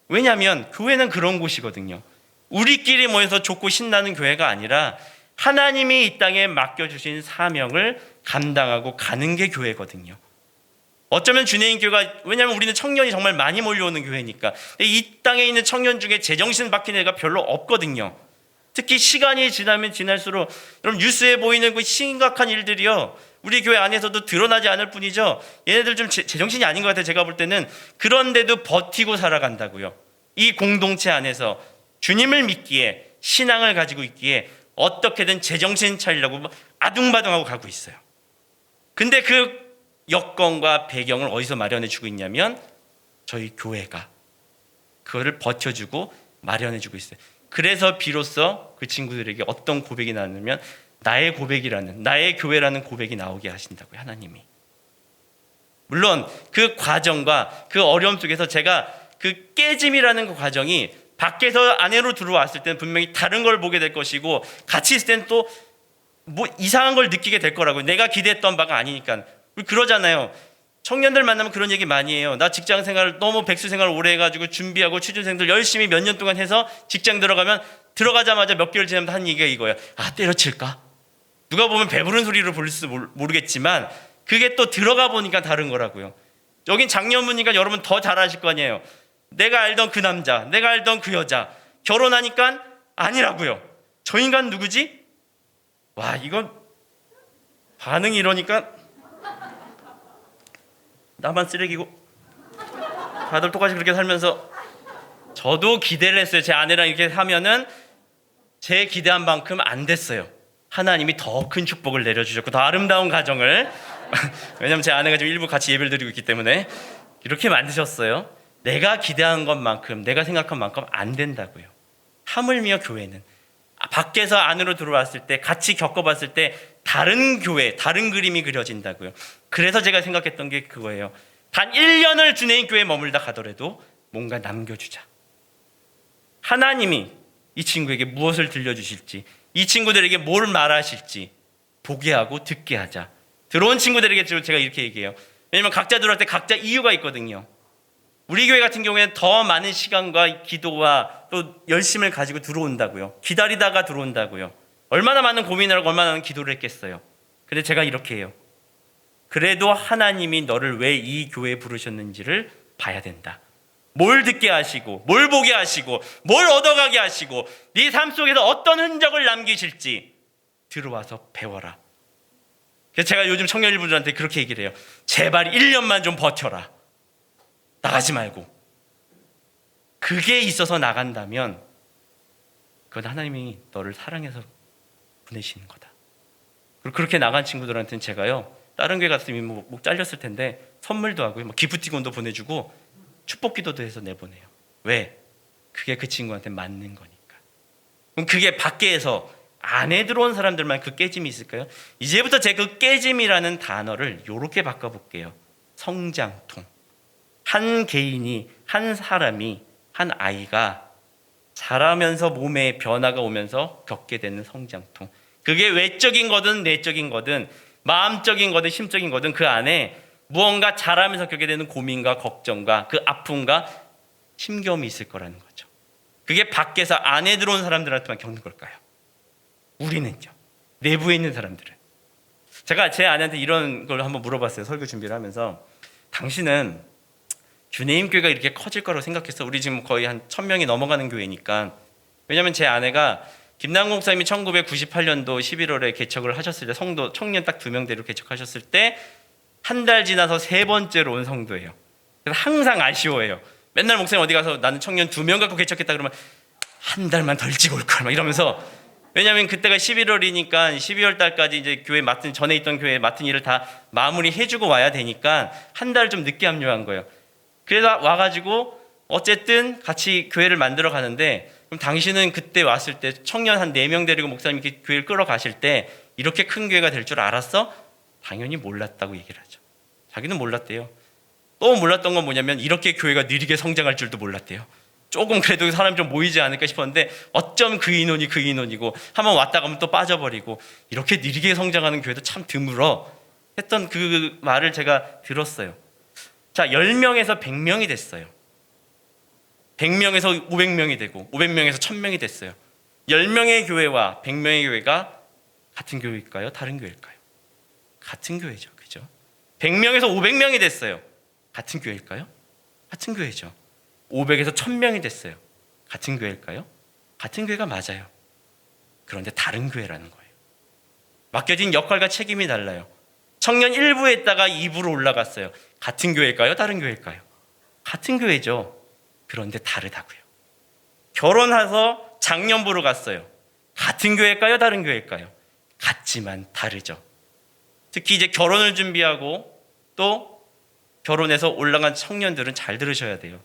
왜냐하면 교회는 그런 곳이거든요. 우리끼리 모여서 좋고 신나는 교회가 아니라 하나님이 이 땅에 맡겨주신 사명을 감당하고 가는 게 교회거든요. 어쩌면 주내인 교회가, 왜냐하면 우리는 청년이 정말 많이 몰려오는 교회니까. 이 땅에 있는 청년 중에 제정신 박힌 애가 별로 없거든요. 특히 시간이 지나면 지날수록 여러분 뉴스에 보이는 그 심각한 일들이요, 우리 교회 안에서도 드러나지 않을 뿐이죠. 얘네들 좀 제정신이 아닌 것 같아요. 제가 볼 때는. 그런데도 버티고 살아간다고요. 이 공동체 안에서 주님을 믿기에, 신앙을 가지고 있기에 어떻게든 제정신 차리려고 아둥바둥하고 가고 있어요. 근데 그 여건과 배경을 어디서 마련해 주고 있냐면 저희 교회가 그거를 버텨주고 마련해 주고 있어요. 그래서 비로소 그 친구들에게 어떤 고백이 나오냐면 나의 고백이라는, 나의 교회라는 고백이 나오게 하신다고요, 하나님이. 물론 그 과정과 그 어려움 속에서 제가 그 깨짐이라는 그 과정이 밖에서 안으로 들어왔을 때는 분명히 다른 걸 보게 될 것이고, 같이 있을 때는 또 뭐 이상한 걸 느끼게 될 거라고요. 내가 기대했던 바가 아니니까. 우리 그러잖아요. 청년들 만나면 그런 얘기 많이 해요. 나 직장 생활 너무 백수 생활 오래 해가지고 준비하고 취준생들 열심히 몇 년 동안 해서 직장 들어가면 들어가자마자 몇 개월 지나면 하는 얘기가 이거예요. 때려칠까? 누가 보면 배부른 소리로 보일 수 모르겠지만 그게 또 들어가 보니까 다른 거라고요. 여긴 장년부니까 여러분 더 잘 아실 거 아니에요. 내가 알던 그 남자, 내가 알던 그 여자 결혼하니까 아니라고요. 저 인간 누구지? 이건 반응이 이러니까 나만 쓰레기고 다들 똑같이 그렇게 살면서. 저도 기대를 했어요. 제 아내랑 이렇게 하면은 제 기대한 만큼 안 됐어요. 하나님이 더 큰 축복을 내려주셨고 더 아름다운 가정을 왜냐면 제 아내가 지금 일부 같이 예배를 드리고 있기 때문에 이렇게 만드셨어요. 내가 기대한 것만큼, 내가 생각한 만큼 안 된다고요. 하물며 교회는 밖에서 안으로 들어왔을 때, 같이 겪어봤을 때 다른 교회, 다른 그림이 그려진다고요. 그래서 제가 생각했던 게 그거예요. 단 1년을 주내인 교회에 머물다 가더라도 뭔가 남겨주자. 하나님이 이 친구에게 무엇을 들려주실지, 이 친구들에게 뭘 말하실지 보게 하고 듣게 하자. 들어온 친구들에게 제가 이렇게 얘기해요. 왜냐면 각자 들어올 때 각자 이유가 있거든요. 우리 교회 같은 경우에는 더 많은 시간과 기도와 또 열심을 가지고 들어온다고요. 기다리다가 들어온다고요. 얼마나 많은 고민을 하고 얼마나 많은 기도를 했겠어요. 근데 제가 이렇게 해요. 그래도 하나님이 너를 왜 이 교회에 부르셨는지를 봐야 된다. 뭘 듣게 하시고, 뭘 보게 하시고, 뭘 얻어가게 하시고, 네 삶 속에서 어떤 흔적을 남기실지 들어와서 배워라. 그래서 제가 요즘 청년 일부들한테 그렇게 얘기를 해요. 제발 1년만 좀 버텨라. 나가지 말고. 그게 있어서 나간다면 그건 하나님이 너를 사랑해서 보내시는 거다. 그리고 그렇게 나간 친구들한테는 제가요, 다른 교회 갔으면 이미 목 잘렸을 텐데 선물도 하고 기프티콘도 보내주고 축복기도도 해서 내보내요. 왜? 그게 그 친구한테 맞는 거니까. 그럼 그게 밖에서 안에 들어온 사람들만 그 깨짐이 있을까요? 이제부터 제 그 깨짐이라는 단어를 이렇게 바꿔볼게요. 성장통. 한 개인이, 한 사람이, 한 아이가 자라면서 몸에 변화가 오면서 겪게 되는 성장통. 그게 외적인 거든 내적인 거든 마음적인 거든 심적인 거든 그 안에 무언가 자라면서 겪게 되는 고민과 걱정과 그 아픔과 힘겨움이 있을 거라는 거죠. 그게 밖에서 안에 들어온 사람들한테만 겪는 걸까요? 우리는요, 내부에 있는 사람들은. 제가 제 아내한테 이런 걸 한번 물어봤어요. 설교 준비를 하면서. 당신은 주네임 교회가 이렇게 커질 거라고 생각했어? 우리 지금 거의 한 1000명이 넘어가는 교회니까. 왜냐하면 제 아내가 김남국 목사님이 1998년도 11월에 개척을 하셨을 때, 성도 청년 딱 2명대로 개척하셨을 때 한 달 지나서 3번째로 온 성도예요. 그래서 항상 아쉬워해요. 맨날 목사님 어디 가서 나는 청년 2명 갖고 개척했다 그러면 한 달만 덜 찍어 올 걸 막 이러면서. 왜냐하면 그때가 11월이니까 12월 달까지 이제 교회 맡은, 전에 있던 교회 맡은 일을 다 마무리해주고 와야 되니까 한 달 좀 늦게 합류한 거예요. 그래서 와가지고 어쨌든 같이 교회를 만들어 가는데, 그럼 당신은 그때 왔을 때 청년 한 4명 데리고 목사님 이렇게 교회를 끌어가실 때 이렇게 큰 교회가 될 줄 알았어? 당연히 몰랐다고 얘기를 하죠. 자기는 몰랐대요. 또 몰랐던 건 뭐냐면 이렇게 교회가 느리게 성장할 줄도 몰랐대요. 조금 그래도 사람이 좀 모이지 않을까 싶었는데 어쩜 그 인원이고 한번 왔다 가면 또 빠져버리고 이렇게 느리게 성장하는 교회도 참 드물어 했던 그 말을 제가 들었어요. 자, 10명에서 100명이 됐어요. 100명에서 500명이 되고 500명에서 1000명이 됐어요. 10명의 교회와 100명의 교회가 같은 교회일까요? 다른 교회일까요? 같은 교회죠. 그죠? 100명에서 500명이 됐어요. 같은 교회일까요? 같은 교회죠. 500에서 1000명이 됐어요. 같은 교회일까요? 같은 교회가 맞아요. 그런데 다른 교회라는 거예요. 맡겨진 역할과 책임이 달라요. 청년 1부에 있다가 2부로 올라갔어요. 같은 교회일까요? 다른 교회일까요? 같은 교회죠. 그런데 다르다고요. 결혼해서 장년부로 갔어요. 같은 교회일까요? 다른 교회일까요? 같지만 다르죠. 특히 이제 결혼을 준비하고 또 결혼해서 올라간 청년들은 잘 들으셔야 돼요.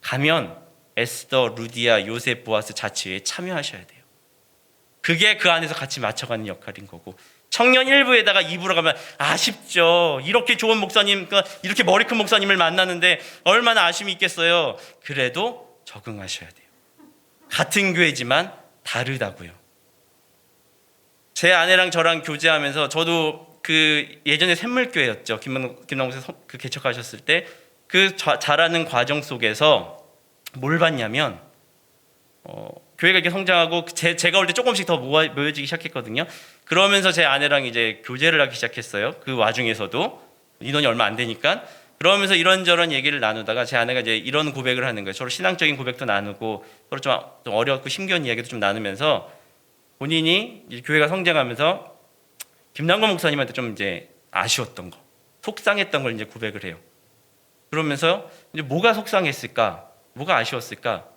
가면 에스더, 루디아, 요셉, 보아스 자치회에 참여하셔야 돼요. 그게 그 안에서 같이 맞춰가는 역할인 거고, 청년 1부에다가 2부로 가면 아쉽죠. 이렇게 좋은 목사님, 이렇게 머리 큰 목사님을 만나는데 얼마나 아쉬움이 있겠어요. 그래도 적응하셔야 돼요. 같은 교회지만 다르다고요. 제 아내랑 저랑 교제하면서, 저도 그 예전에 샘물교회였죠. 김남국 목사님 그 개척하셨을 때 그 자라는 과정 속에서 뭘 봤냐면, 교회가 이렇게 성장하고 제가 올 때 조금씩 더 모여지기 시작했거든요. 그러면서 제 아내랑 이제 교제를 하기 시작했어요. 그 와중에서도 인원이 얼마 안 되니까. 그러면서 이런저런 얘기를 나누다가 제 아내가 이제 이런 고백을 하는 거예요. 서로 신앙적인 고백도 나누고 서로 좀 어렵고 힘겨운 이야기도 좀 나누면서 본인이 이제 교회가 성장하면서 김남건 목사님한테 좀 이제 아쉬웠던 거, 속상했던 걸 이제 고백을 해요. 그러면서 이제 뭐가 속상했을까? 뭐가 아쉬웠을까?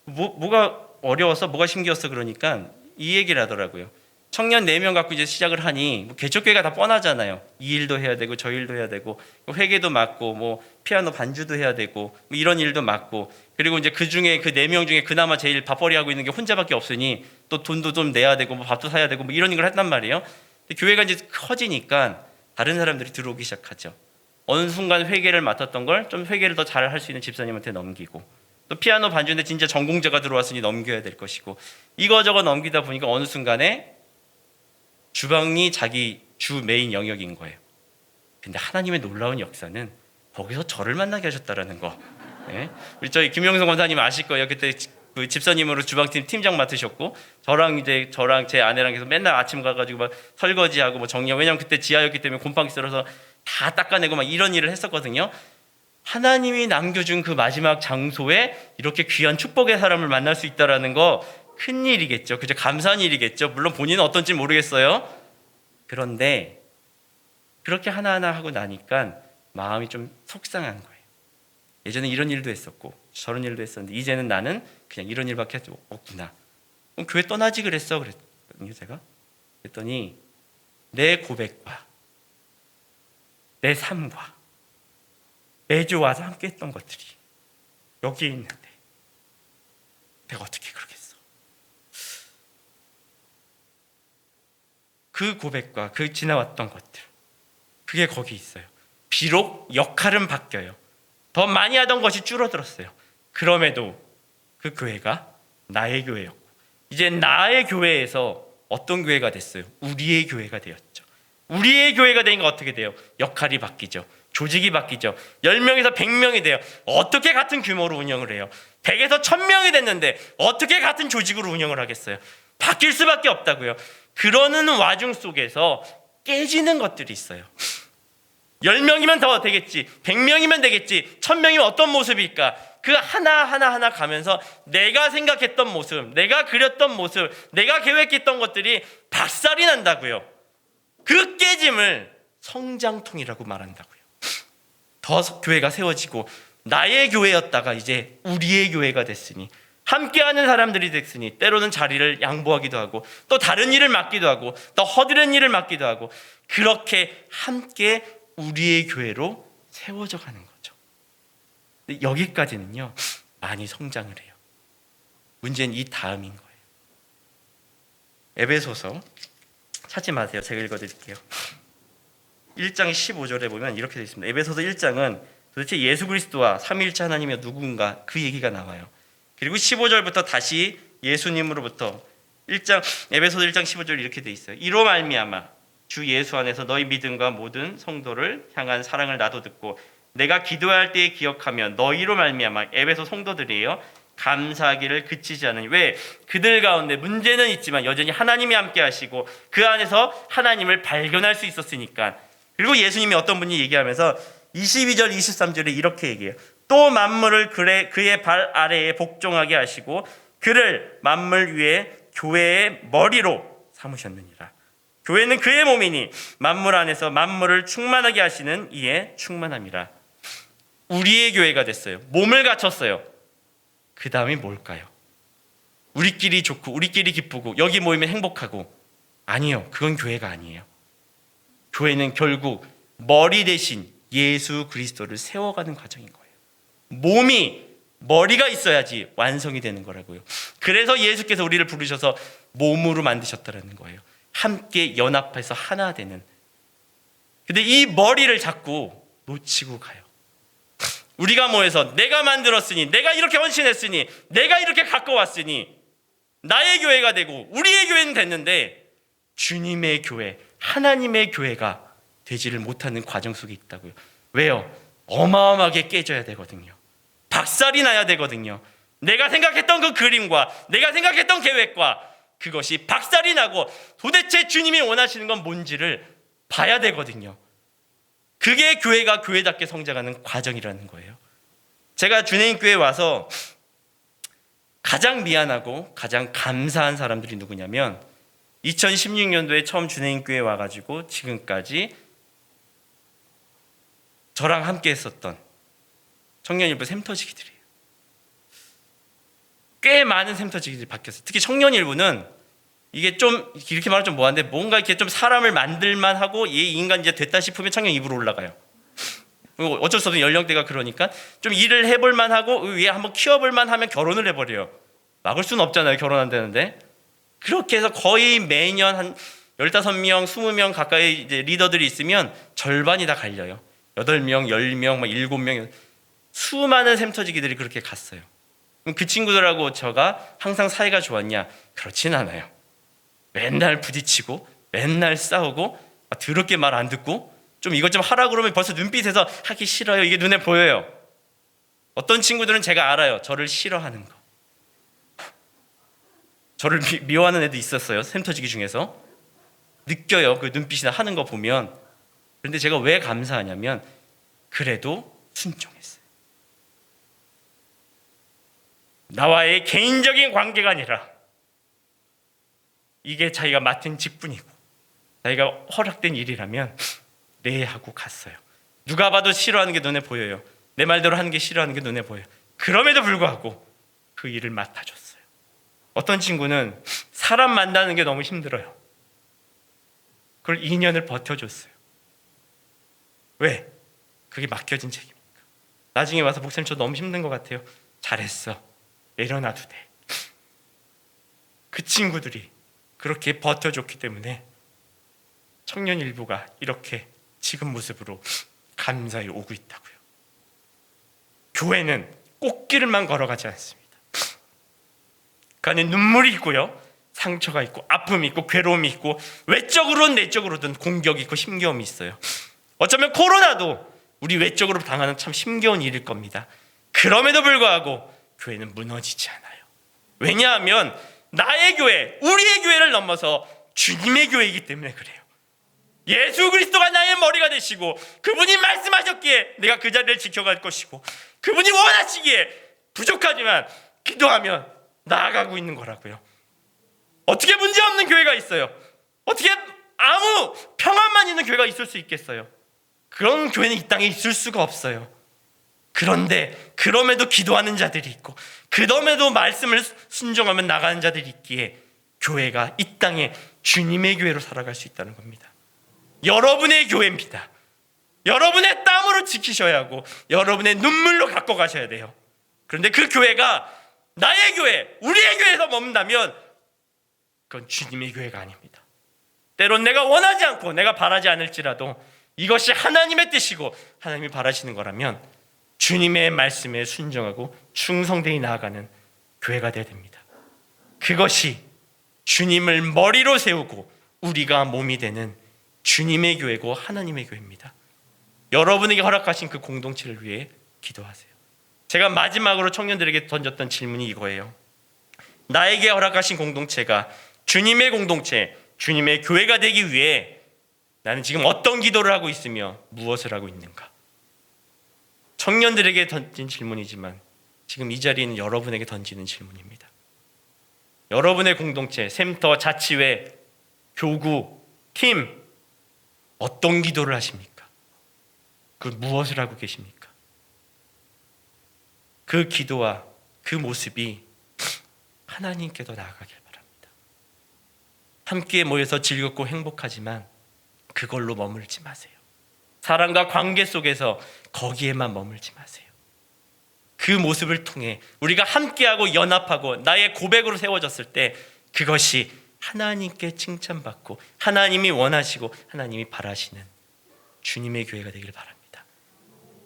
뭐가 어려웠어? 뭐가 힘겼어? 그러니까 이 얘기를 하더라고요. 청년 4명 갖고 이제 시작을 하니 뭐 개척교회가 다 뻔하잖아요. 이 일도 해야 되고 저 일도 해야 되고 회계도 맡고 뭐 피아노 반주도 해야 되고 뭐 이런 일도 맡고, 그리고 이제 그 중에 그 4명 중에 그나마 제일 밥벌이 하고 있는 게 혼자밖에 없으니 또 돈도 좀 내야 되고 뭐 밥도 사야 되고 뭐 이런 걸 했단 말이에요. 근데 교회가 이제 커지니까 다른 사람들이 들어오기 시작하죠. 어느 순간 회계를 맡았던 걸 좀 회계를 더 잘 할 수 있는 집사님한테 넘기고, 또 피아노 반주인데 진짜 전공자가 들어왔으니 넘겨야 될 것이고, 이거저거 넘기다 보니까 어느 순간에 주방이 자기 주 메인 영역인 거예요. 근데 하나님의 놀라운 역사는 거기서 저를 만나게 하셨다라는 거. 네? 우리 저희 김영성 권사님 아실 거예요. 그때 그 집사님으로 주방팀 팀장 맡으셨고, 저랑 제 아내랑 계속 맨날 아침 가가지고 막 설거지하고 뭐 정리하고, 왜냐면 그때 지하였기 때문에 곰팡이 쓸어서 다 닦아내고 막 이런 일을 했었거든요. 하나님이 남겨준 그 마지막 장소에 이렇게 귀한 축복의 사람을 만날 수 있다라는 거 큰 일이겠죠. 그저 감사한 일이겠죠. 물론 본인은 어떤지 모르겠어요. 그런데 그렇게 하나하나 하고 나니까 마음이 좀 속상한 거예요. 예전에 이런 일도 했었고 저런 일도 했었는데 이제는 나는 그냥 이런 일밖에 할 수 없구나. 그럼 교회 떠나지 그랬어 그랬거든요. 제가 그랬더니 내 고백과 내 삶과 매주 와서 함께 했던 것들이 여기에 있는데 내가 어떻게 그러겠어. 그 고백과 그 지나왔던 것들, 그게 거기 있어요. 비록 역할은 바뀌어요. 더 많이 하던 것이 줄어들었어요. 그럼에도 그 교회가 나의 교회였고, 이제 나의 교회에서 어떤 교회가 됐어요? 우리의 교회가 되었죠. 우리의 교회가 되니까 어떻게 돼요? 역할이 바뀌죠. 조직이 바뀌죠. 10명에서 100명이 돼요. 어떻게 같은 규모로 운영을 해요? 100에서 1000명이 됐는데 어떻게 같은 조직으로 운영을 하겠어요? 바뀔 수밖에 없다고요. 그러는 와중 속에서 깨지는 것들이 있어요. 10명이면 더 되겠지, 100명이면 되겠지, 1000명이면 어떤 모습일까? 그 하나하나 가면서 내가 생각했던 모습, 내가 그렸던 모습, 내가 계획했던 것들이 박살이 난다고요. 그 깨짐을 성장통이라고 말한다고요. 더 교회가 세워지고 나의 교회였다가 이제 우리의 교회가 됐으니, 함께하는 사람들이 됐으니 때로는 자리를 양보하기도 하고 또 다른 일을 맡기도 하고 또 허드렛 일을 맡기도 하고, 그렇게 함께 우리의 교회로 세워져 가는 거죠. 근데 여기까지는요 많이 성장을 해요. 문제는 이 다음인 거예요. 에베소서 찾지 마세요. 제가 읽어드릴게요. 1장 15절에 보면 이렇게 되어 있습니다. 에베소서 1장은 도대체 예수 그리스도와 삼위일체 하나님이 누군가 그 얘기가 나와요. 그리고 15절부터 다시 예수님으로부터 에베소서 1장 15절 이렇게 되어 있어요. 이로 말미암아 주 예수 안에서 너희 믿음과 모든 성도를 향한 사랑을 나도 듣고 내가 기도할 때에 기억하며 너희로 말미암아, 에베소 성도들이에요, 감사하기를 그치지 않으니. 왜? 그들 가운데 문제는 있지만 여전히 하나님이 함께 하시고 그 안에서 하나님을 발견할 수 있었으니까. 그리고 예수님이 어떤 분이 얘기하면서 22절 23절에 이렇게 얘기해요. 또 만물을 그의 발 아래에 복종하게 하시고 그를 만물 위에 교회의 머리로 삼으셨느니라. 교회는 그의 몸이니 만물 안에서 만물을 충만하게 하시는 이의 충만함이라. 우리의 교회가 됐어요. 몸을 갖췄어요. 그 다음이 뭘까요? 우리끼리 좋고 우리끼리 기쁘고 여기 모이면 행복하고, 아니요, 그건 교회가 아니에요. 교회는 결국 머리 대신 예수 그리스도를 세워가는 과정인 거예요. 몸이 머리가 있어야지 완성이 되는 거라고요. 그래서 예수께서 우리를 부르셔서 몸으로 만드셨다는 거예요. 함께 연합해서 하나 되는. 근데 이 머리를 자꾸 놓치고 가요. 우리가 모여서 내가 만들었으니, 내가 이렇게 헌신했으니, 내가 이렇게 갖고 왔으니 나의 교회가 되고 우리의 교회는 됐는데 주님의 교회, 하나님의 교회가 되지를 못하는 과정 속에 있다고요. 왜요? 어마어마하게 깨져야 되거든요. 박살이 나야 되거든요. 내가 생각했던 그 그림과 내가 생각했던 계획과 그것이 박살이 나고 도대체 주님이 원하시는 건 뭔지를 봐야 되거든요. 그게 교회가 교회답게 성장하는 과정이라는 거예요. 제가 주내인교회에 와서 가장 미안하고 가장 감사한 사람들이 누구냐면 2016년도에 처음 주내인교회에 와가지고 지금까지 저랑 함께 했었던 청년일부 샘터지기들이에요. 꽤 많은 샘터지기들이 바뀌었어요. 특히 청년일부는 이게 좀 이렇게 말하면 좀 뭐한데 뭔가 이렇게 좀 사람을 만들만 하고 이 인간 이제 됐다 싶으면 청년 입으로 올라가요. 어쩔 수 없는 연령대가 그러니까 좀 일을 해볼만 하고 위에 한번 키워볼만 하면 결혼을 해버려요. 막을 수는 없잖아요. 결혼한다는데. 그렇게 해서 거의 매년 한 15명, 20명 가까이 이제 리더들이 있으면 절반이 다 갈려요. 8명, 10명, 막 7명 수많은 샘터지기들이 그렇게 갔어요. 그럼 그 친구들하고 저가 항상 사이가 좋았냐? 그렇진 않아요. 맨날 부딪히고 맨날 싸우고 더럽게 말 안 듣고 좀 이것 좀 하라 그러면 벌써 눈빛에서 하기 싫어요. 이게 눈에 보여요. 어떤 친구들은 제가 알아요. 저를 싫어하는 거. 저를 미워하는 애도 있었어요. 샘터지기 중에서. 느껴요. 그 눈빛이나 하는 거 보면. 그런데 제가 왜 감사하냐면 그래도 순종했어요. 나와의 개인적인 관계가 아니라 이게 자기가 맡은 직분이고 자기가 허락된 일이라면 네 하고 갔어요. 누가 봐도 싫어하는 게 눈에 보여요. 내 말대로 하는 게 싫어하는 게 눈에 보여요. 그럼에도 불구하고 그 일을 맡아줬어요. 어떤 친구는 사람 만나는 게 너무 힘들어요. 그걸 2년을 버텨줬어요. 왜? 그게 맡겨진 책임이니까. 나중에 와서 목사님 저 너무 힘든 것 같아요. 잘했어. 내려놔도 돼. 그 친구들이 그렇게 버텨줬기 때문에 청년 일부가 이렇게 지금 모습으로 감사히 오고 있다고요. 교회는 꽃길만 걸어가지 않습니다. 그 안에 눈물이 있고요, 상처가 있고 아픔이 있고 괴로움이 있고 외적으로든 내적으로든 공격이 있고 힘겨움이 있어요. 어쩌면 코로나도 우리 외적으로 당하는 참 힘겨운 일일 겁니다. 그럼에도 불구하고 교회는 무너지지 않아요. 왜냐하면 나의 교회, 우리의 교회를 넘어서 주님의 교회이기 때문에 그래요. 예수 그리스도가 나의 머리가 되시고 그분이 말씀하셨기에 내가 그 자리를 지켜갈 것이고 그분이 원하시기에 부족하지만 기도하면 나아가고 있는 거라고요. 어떻게 문제없는 교회가 있어요? 어떻게 아무 평안만 있는 교회가 있을 수 있겠어요? 그런 교회는 이 땅에 있을 수가 없어요. 그런데 그럼에도 기도하는 자들이 있고 그럼에도 말씀을 순종하면 나가는 자들이 있기에 교회가 이 땅에 주님의 교회로 살아갈 수 있다는 겁니다. 여러분의 교회입니다. 여러분의 땀으로 지키셔야 하고 여러분의 눈물로 갖고 가셔야 돼요. 그런데 그 교회가 나의 교회, 우리의 교회에서 머문다면 그건 주님의 교회가 아닙니다. 때론 내가 원하지 않고 내가 바라지 않을지라도 이것이 하나님의 뜻이고 하나님이 바라시는 거라면 주님의 말씀에 순종하고 충성되이 나아가는 교회가 되어야 됩니다. 그것이 주님을 머리로 세우고 우리가 몸이 되는 주님의 교회고 하나님의 교회입니다. 여러분에게 허락하신 그 공동체를 위해 기도하세요. 제가 마지막으로 청년들에게 던졌던 질문이 이거예요. 나에게 허락하신 공동체가 주님의 공동체, 주님의 교회가 되기 위해 나는 지금 어떤 기도를 하고 있으며 무엇을 하고 있는가? 청년들에게 던진 질문이지만 지금 이 자리에 있는 여러분에게 던지는 질문입니다. 여러분의 공동체, 샘터, 자치회, 교구, 팀 어떤 기도를 하십니까? 그 무엇을 하고 계십니까? 그 기도와 그 모습이 하나님께도 나아가길 바랍니다. 함께 모여서 즐겁고 행복하지만 그걸로 머물지 마세요. 사랑과 관계 속에서 거기에만 머물지 마세요. 그 모습을 통해 우리가 함께하고 연합하고 나의 고백으로 세워졌을 때 그것이 하나님께 칭찬받고 하나님이 원하시고 하나님이 바라시는 주님의 교회가 되길 바랍니다.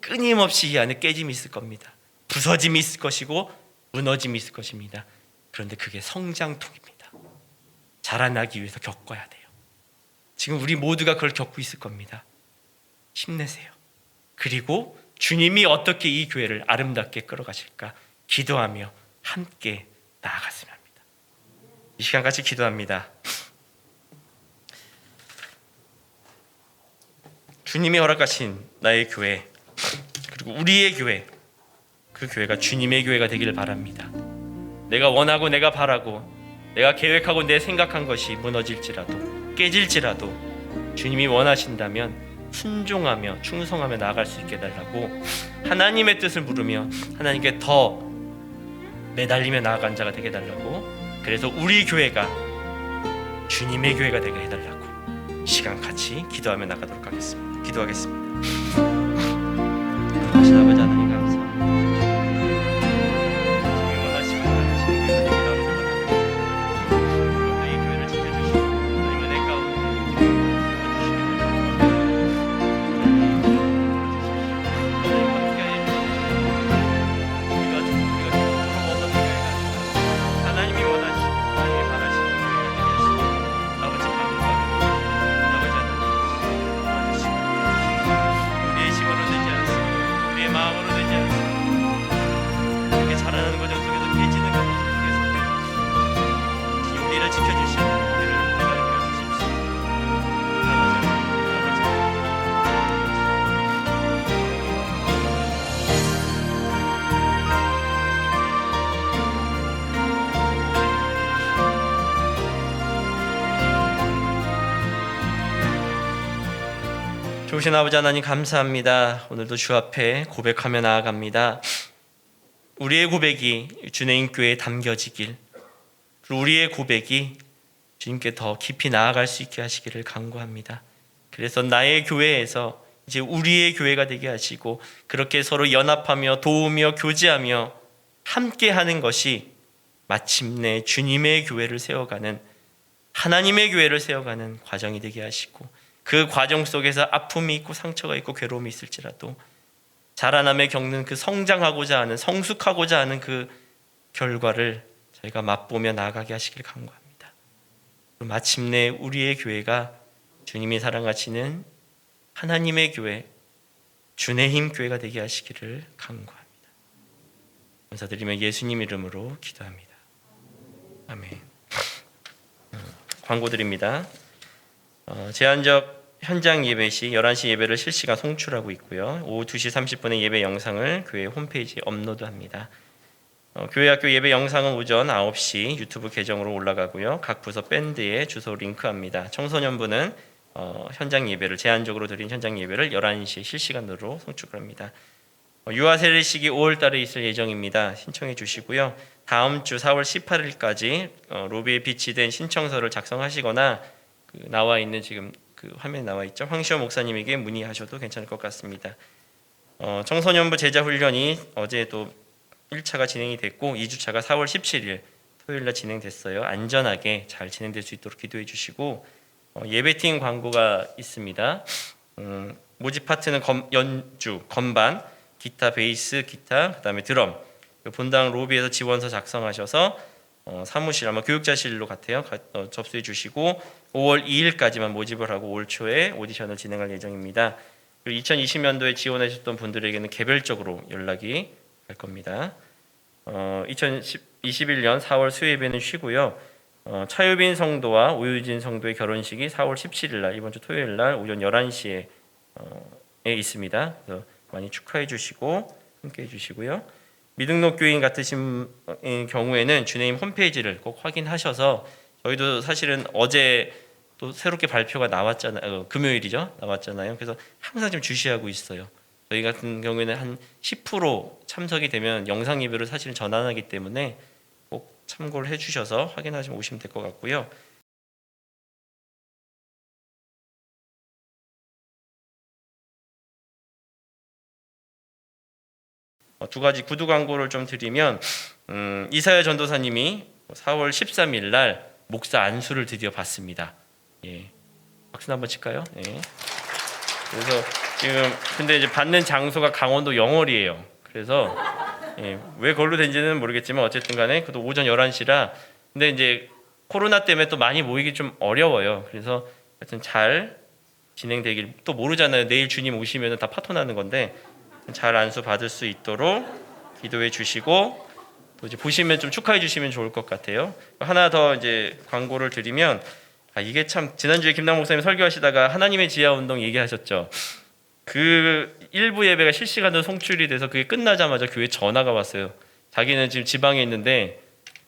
끊임없이 이 안에 깨짐이 있을 겁니다. 부서짐이 있을 것이고 무너짐이 있을 것입니다. 그런데 그게 성장통입니다. 자라나기 위해서 겪어야 돼요. 지금 우리 모두가 그걸 겪고 있을 겁니다. 힘내세요. 그리고 주님이 어떻게 이 교회를 아름답게 끌어가실까 기도하며 함께 나아갔으면 합니다. 이 시간 같이 기도합니다. 주님이 허락하신 나의 교회 그리고 우리의 교회, 그 교회가 주님의 교회가 되기를 바랍니다. 내가 원하고 내가 바라고 내가 계획하고 내 생각한 것이 무너질지라도 깨질지라도 주님이 원하신다면 순종하며 충성하며 나아갈 수 있게 해달라고 하나님의 뜻을 물으며 하나님께 더 매달리며 나아간 자가 되게 해달라고, 그래서 우리 교회가 주님의 교회가 되게 해달라고 시간 같이 기도하며 나가도록 하겠습니다. 기도하겠습니다. 하신 아버지 하나님 감사합니다. 주님이 원하시고 바라시는 교회가 되기를 원합니다. 이 교회를 지켜주시고 하나님 은혜 가운데 하나님이 원하시고 하나님이 바라시는 교회가 되게 하시고 아버지 강구합니다. 아버지 하나님 도와주시고 우리의 힘으로 되지 않습니다. 우리의 마음으로 되지 않습니다. 이렇게 자라나는 과정 속에서 깨지는 과정 속에서 우리를 지켜주시고 우리를 보살펴 주십시오. 아버지 좋으신 아버지 하나님 감사합니다. 오늘도 주 앞에 고백하며 나아갑니다. 우리의 고백이 주의 인교에 담겨지길, 그리고 우리의 고백이 주님께 더 깊이 나아갈 수 있게 하시기를 간구합니다. 그래서 나의 교회에서 이제 우리의 교회가 되게 하시고 그렇게 서로 연합하며 도우며 교제하며 함께하는 것이 마침내 주님의 교회를 세워가는, 하나님의 교회를 세워가는 과정이 되게 하시고 그 과정 속에서 아픔이 있고 상처가 있고 괴로움이 있을지라도 자라남에 겪는 그 성장하고자 하는, 성숙하고자 하는 그 결과를 저희가 맛보며 나아가게 하시길 간구합니다. 마침내 우리의 교회가 주님이 사랑하시는 하나님의 교회, 주의 힘 교회가 되게 하시기를 간구합니다. 감사드리며 예수님 이름으로 기도합니다. 아멘. 광고 드립니다. 제한적 현장 예배 시 11시 예배를 실시간 송출하고 있고요. 오후 2시 30분에 예배 영상을 교회 홈페이지에 업로드합니다. 교회 학교 예배 영상은 오전 9시 유튜브 계정으로 올라가고요. 각 부서 밴드에 주소 링크합니다. 청소년부는 현장 예배를, 제한적으로 드린 현장 예배를 11시에 실시간으로 송출합니다. 유아 세례식이 5월 달에 있을 예정입니다. 신청해 주시고요. 다음 주 4월 18일까지 로비에 비치된 신청서를 작성하시거나 나와 있는 지금 그 화면에 나와 있죠. 황시호 목사님에게 문의하셔도 괜찮을 것 같습니다. 청소년부 제자 훈련이 어제 또 1차가 진행이 됐고 2주차가 4월 17일 토요일날 진행됐어요. 안전하게 잘 진행될 수 있도록 기도해 주시고 예배팀 광고가 있습니다. 모집 파트는 연주, 건반, 기타, 베이스, 기타, 그다음에 드럼. 본당 로비에서 지원서 작성하셔서 사무실 아마 교육자실로 같아요. 접수해 주시고 5월 2일까지만 모집을 하고 올 초에 오디션을 진행할 예정입니다. 그리고 2020년도에 지원하셨던 분들에게는 개별적으로 연락이 갈 겁니다. 2021년 4월 수요예배는 쉬고요. 차유빈 성도와 오유진 성도의 결혼식이 4월 17일 날 이번 주 토요일 날 오전 11시에 있습니다. 그래서 많이 축하해 주시고 함께 해 주시고요. 미등록 교인 같으신 경우에는 주님 홈페이지를 꼭 확인하셔서 저희도 사실은 어제 또 새롭게 발표가 나왔잖아요. 금요일이죠. 나왔잖아요. 그래서 항상 좀 주시하고 있어요. 저희 같은 경우에는 한 10% 참석이 되면 영상 예배를 사실은 전환하기 때문에 꼭 참고를 해주셔서 확인하시면 오시면 될 것 같고요. 두 가지 구두 광고를 좀 드리면 이사야 전도사님이 4월 13일 날 목사 안수를 드디어 받습니다. 예. 박수 한번 칠까요? 예. 그래서 지금 근데 이제 받는 장소가 강원도 영월이에요. 그래서 왜 걸로 된지는 모르겠지만 어쨌든 간에 그것도 오전 11시라 근데 이제 코로나 때문에 또 많이 모이기 좀 어려워요. 그래서 하여튼 잘 진행되길 또 모르잖아요. 내일 주님 오시면 다 파토나는 건데 잘 안수 받을 수 있도록 기도해 주시고 또 이제 보시면 좀 축하해 주시면 좋을 것 같아요. 하나 더 이제 광고를 드리면 이게 참 지난주에 김남 목사님 설교하시다가 하나님의 지하 운동 얘기하셨죠. 그 일부 예배가 실시간으로 송출이 돼서 그게 끝나자마자 교회 전화가 왔어요. 자기는 지금 지방에 있는데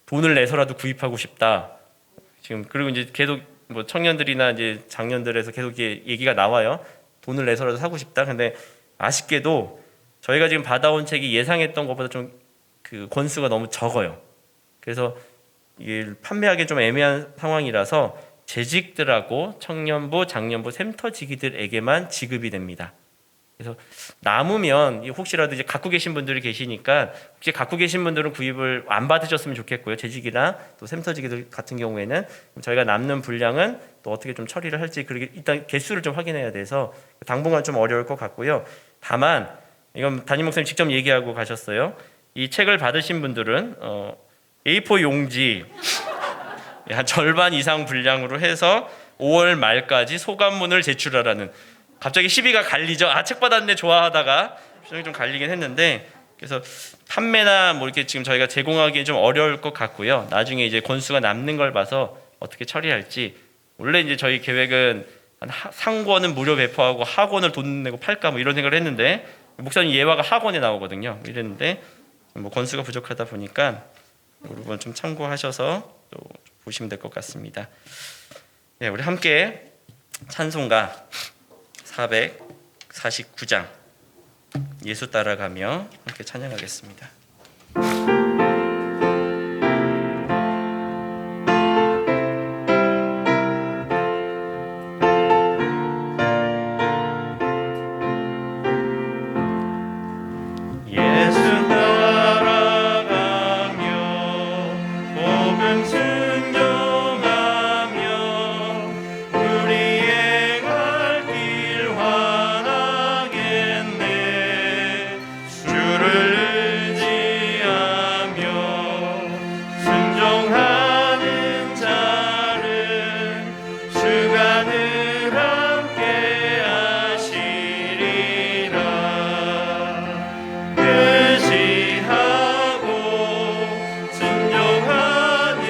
돈을 내서라도 구입하고 싶다. 지금 그리고 이제 계속 뭐 청년들이나 이제 장년들에서 계속 얘기가 나와요. 돈을 내서라도 사고 싶다. 근데 아쉽게도 저희가 지금 받아온 책이 예상했던 것보다 좀 그 권수가 너무 적어요. 그래서 이게 판매하기 좀 애매한 상황이라서 재직들하고 청년부, 장년부, 센터직위들에게만 지급이 됩니다. 그래서 남으면 혹시라도 이제 갖고 계신 분들이 계시니까 혹시 갖고 계신 분들은 구입을 안 받으셨으면 좋겠고요. 재직이나 또 샘터직이들 같은 경우에는 저희가 남는 분량은 또 어떻게 좀 처리를 할지 그렇게 일단 개수를 좀 확인해야 돼서 당분간 좀 어려울 것 같고요. 다만 이건 담임 목사님 직접 얘기하고 가셨어요. 이 책을 받으신 분들은 A4 용지 한 절반 이상 분량으로 해서 5월 말까지 소감문을 제출하라는, 갑자기 시비가 갈리죠. 책 받았네 좋아하다가 표정이 좀 갈리긴 했는데, 그래서 판매나 뭐 이렇게 지금 저희가 제공하기엔 좀 어려울 것 같고요. 나중에 이제 권수가 남는 걸 봐서 어떻게 처리할지. 원래 이제 저희 계획은 상권은 무료 배포하고 학원을 돈 내고 팔까 뭐 이런 생각을 했는데, 목사님 예화가 학원에 나오거든요. 이랬는데 뭐 권수가 부족하다 보니까 여러분 좀 참고하셔서 또 보시면 될 것 같습니다. 네, 우리 함께 찬송가 449장 예수 따라가며 함께 찬양하겠습니다. 예수 따라가며 복음 순종하며 우리의 갈 길 환하겠네. 주를 의지하며 순종하는 자는 주가 늘 함께 하시리라. 의지하고 순종하는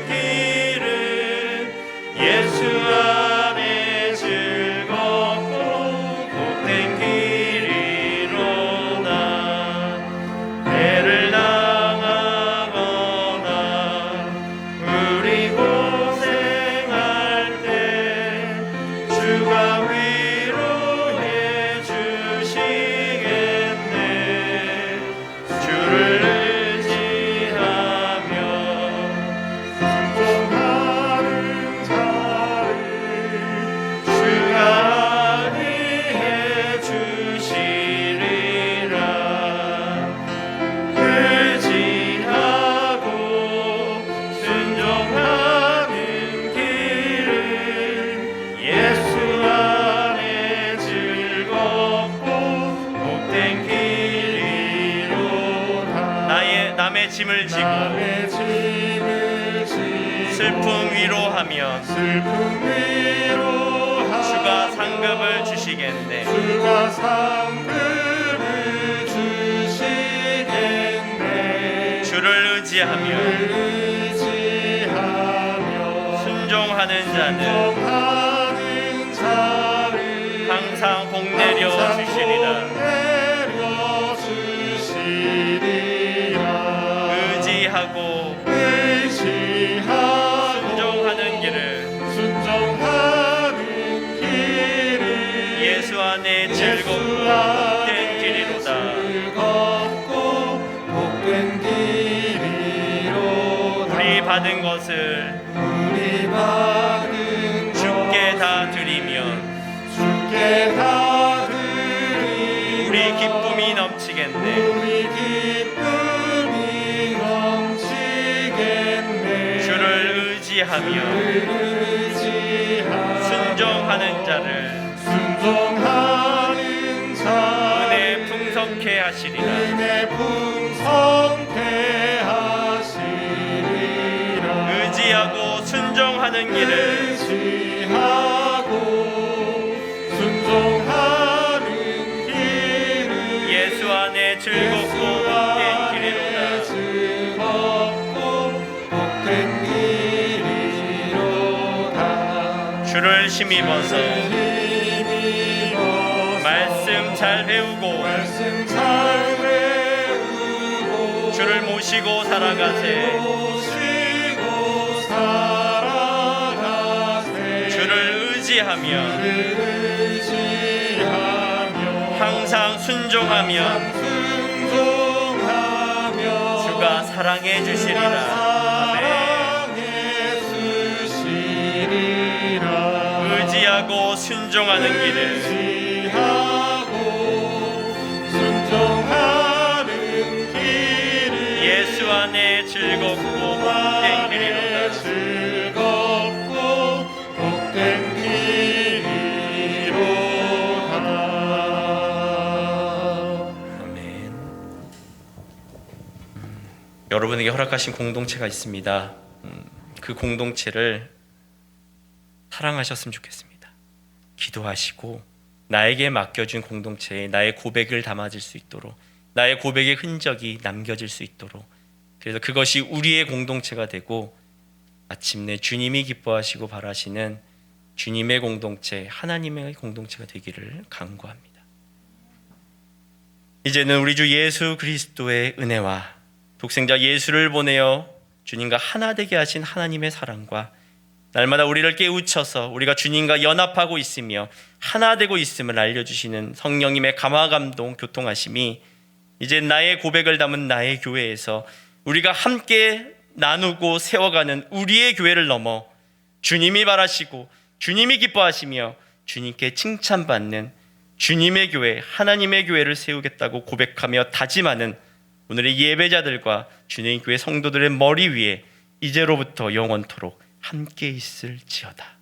길은 예수 안에 즐겁고 복된 길이로다. 배를 당하거나 우리 고생할 때 주가 위로해 주시겠네. 주를 의지하며 순종하는 자를 주가 위해 주시리라. 의지하고 순종하는 길은 예수 안에 즐겁고 복된 길이로다. 남의 짐을 지고 남의 짐을 지고 슬픔 위로하며 슬픔 위로하며 주가 상급을 주시겠네. 주가 상급을 주시겠네. 주를 의지하며 의지하며 순종하는 자는 순종하는 자를 항상 복 내려 주시리라. 의지하고 순종하는 길을 예수 안에 즐겁고 복된 길이로다. 우리 받은 것을 주께 다 드리면 우리 기쁨이 넘치겠네. 주를 의지하며 순종하는 자를 은혜 풍성케 하시리라. 의지하고 순종하는 길을 예수 안에 즐겁고 복된 길이로다. 주를 힘입어서 말씀 잘 배우고 주를 모시고 살아가세. 주를 의지하며 항상 순종하며 주가 사랑해 주시리라. 아멘. 순종하는 길을 지하고 순종하는 길을 예수 안에 즐겁고 복된 길이로다. 즐겁고 복된 길이로다. 아멘. 여러분에게 허락하신 공동체가 있습니다. 그 공동체를 사랑하셨으면 좋겠습니다. 기도하시고 나에게 맡겨준 공동체에 나의 고백을 담아질 수 있도록, 나의 고백의 흔적이 남겨질 수 있도록, 그래서 그것이 우리의 공동체가 되고 마침내 주님이 기뻐하시고 바라시는 주님의 공동체, 하나님의 공동체가 되기를 간구합니다. 이제는 우리 주 예수 그리스도의 은혜와 독생자 예수를 보내어 주님과 하나 되게 하신 하나님의 사랑과 날마다 우리를 깨우쳐서 우리가 주님과 연합하고 있으며 하나 되고 있음을 알려주시는 성령님의 감화 감동 교통하심이 이제 나의 고백을 담은 나의 교회에서 우리가 함께 나누고 세워가는 우리의 교회를 넘어 주님이 바라시고 주님이 기뻐하시며 주님께 칭찬받는 주님의 교회, 하나님의 교회를 세우겠다고 고백하며 다짐하는 오늘의 예배자들과 주님의 교회 성도들의 머리 위에 이제로부터 영원토록 함께 있을지어다.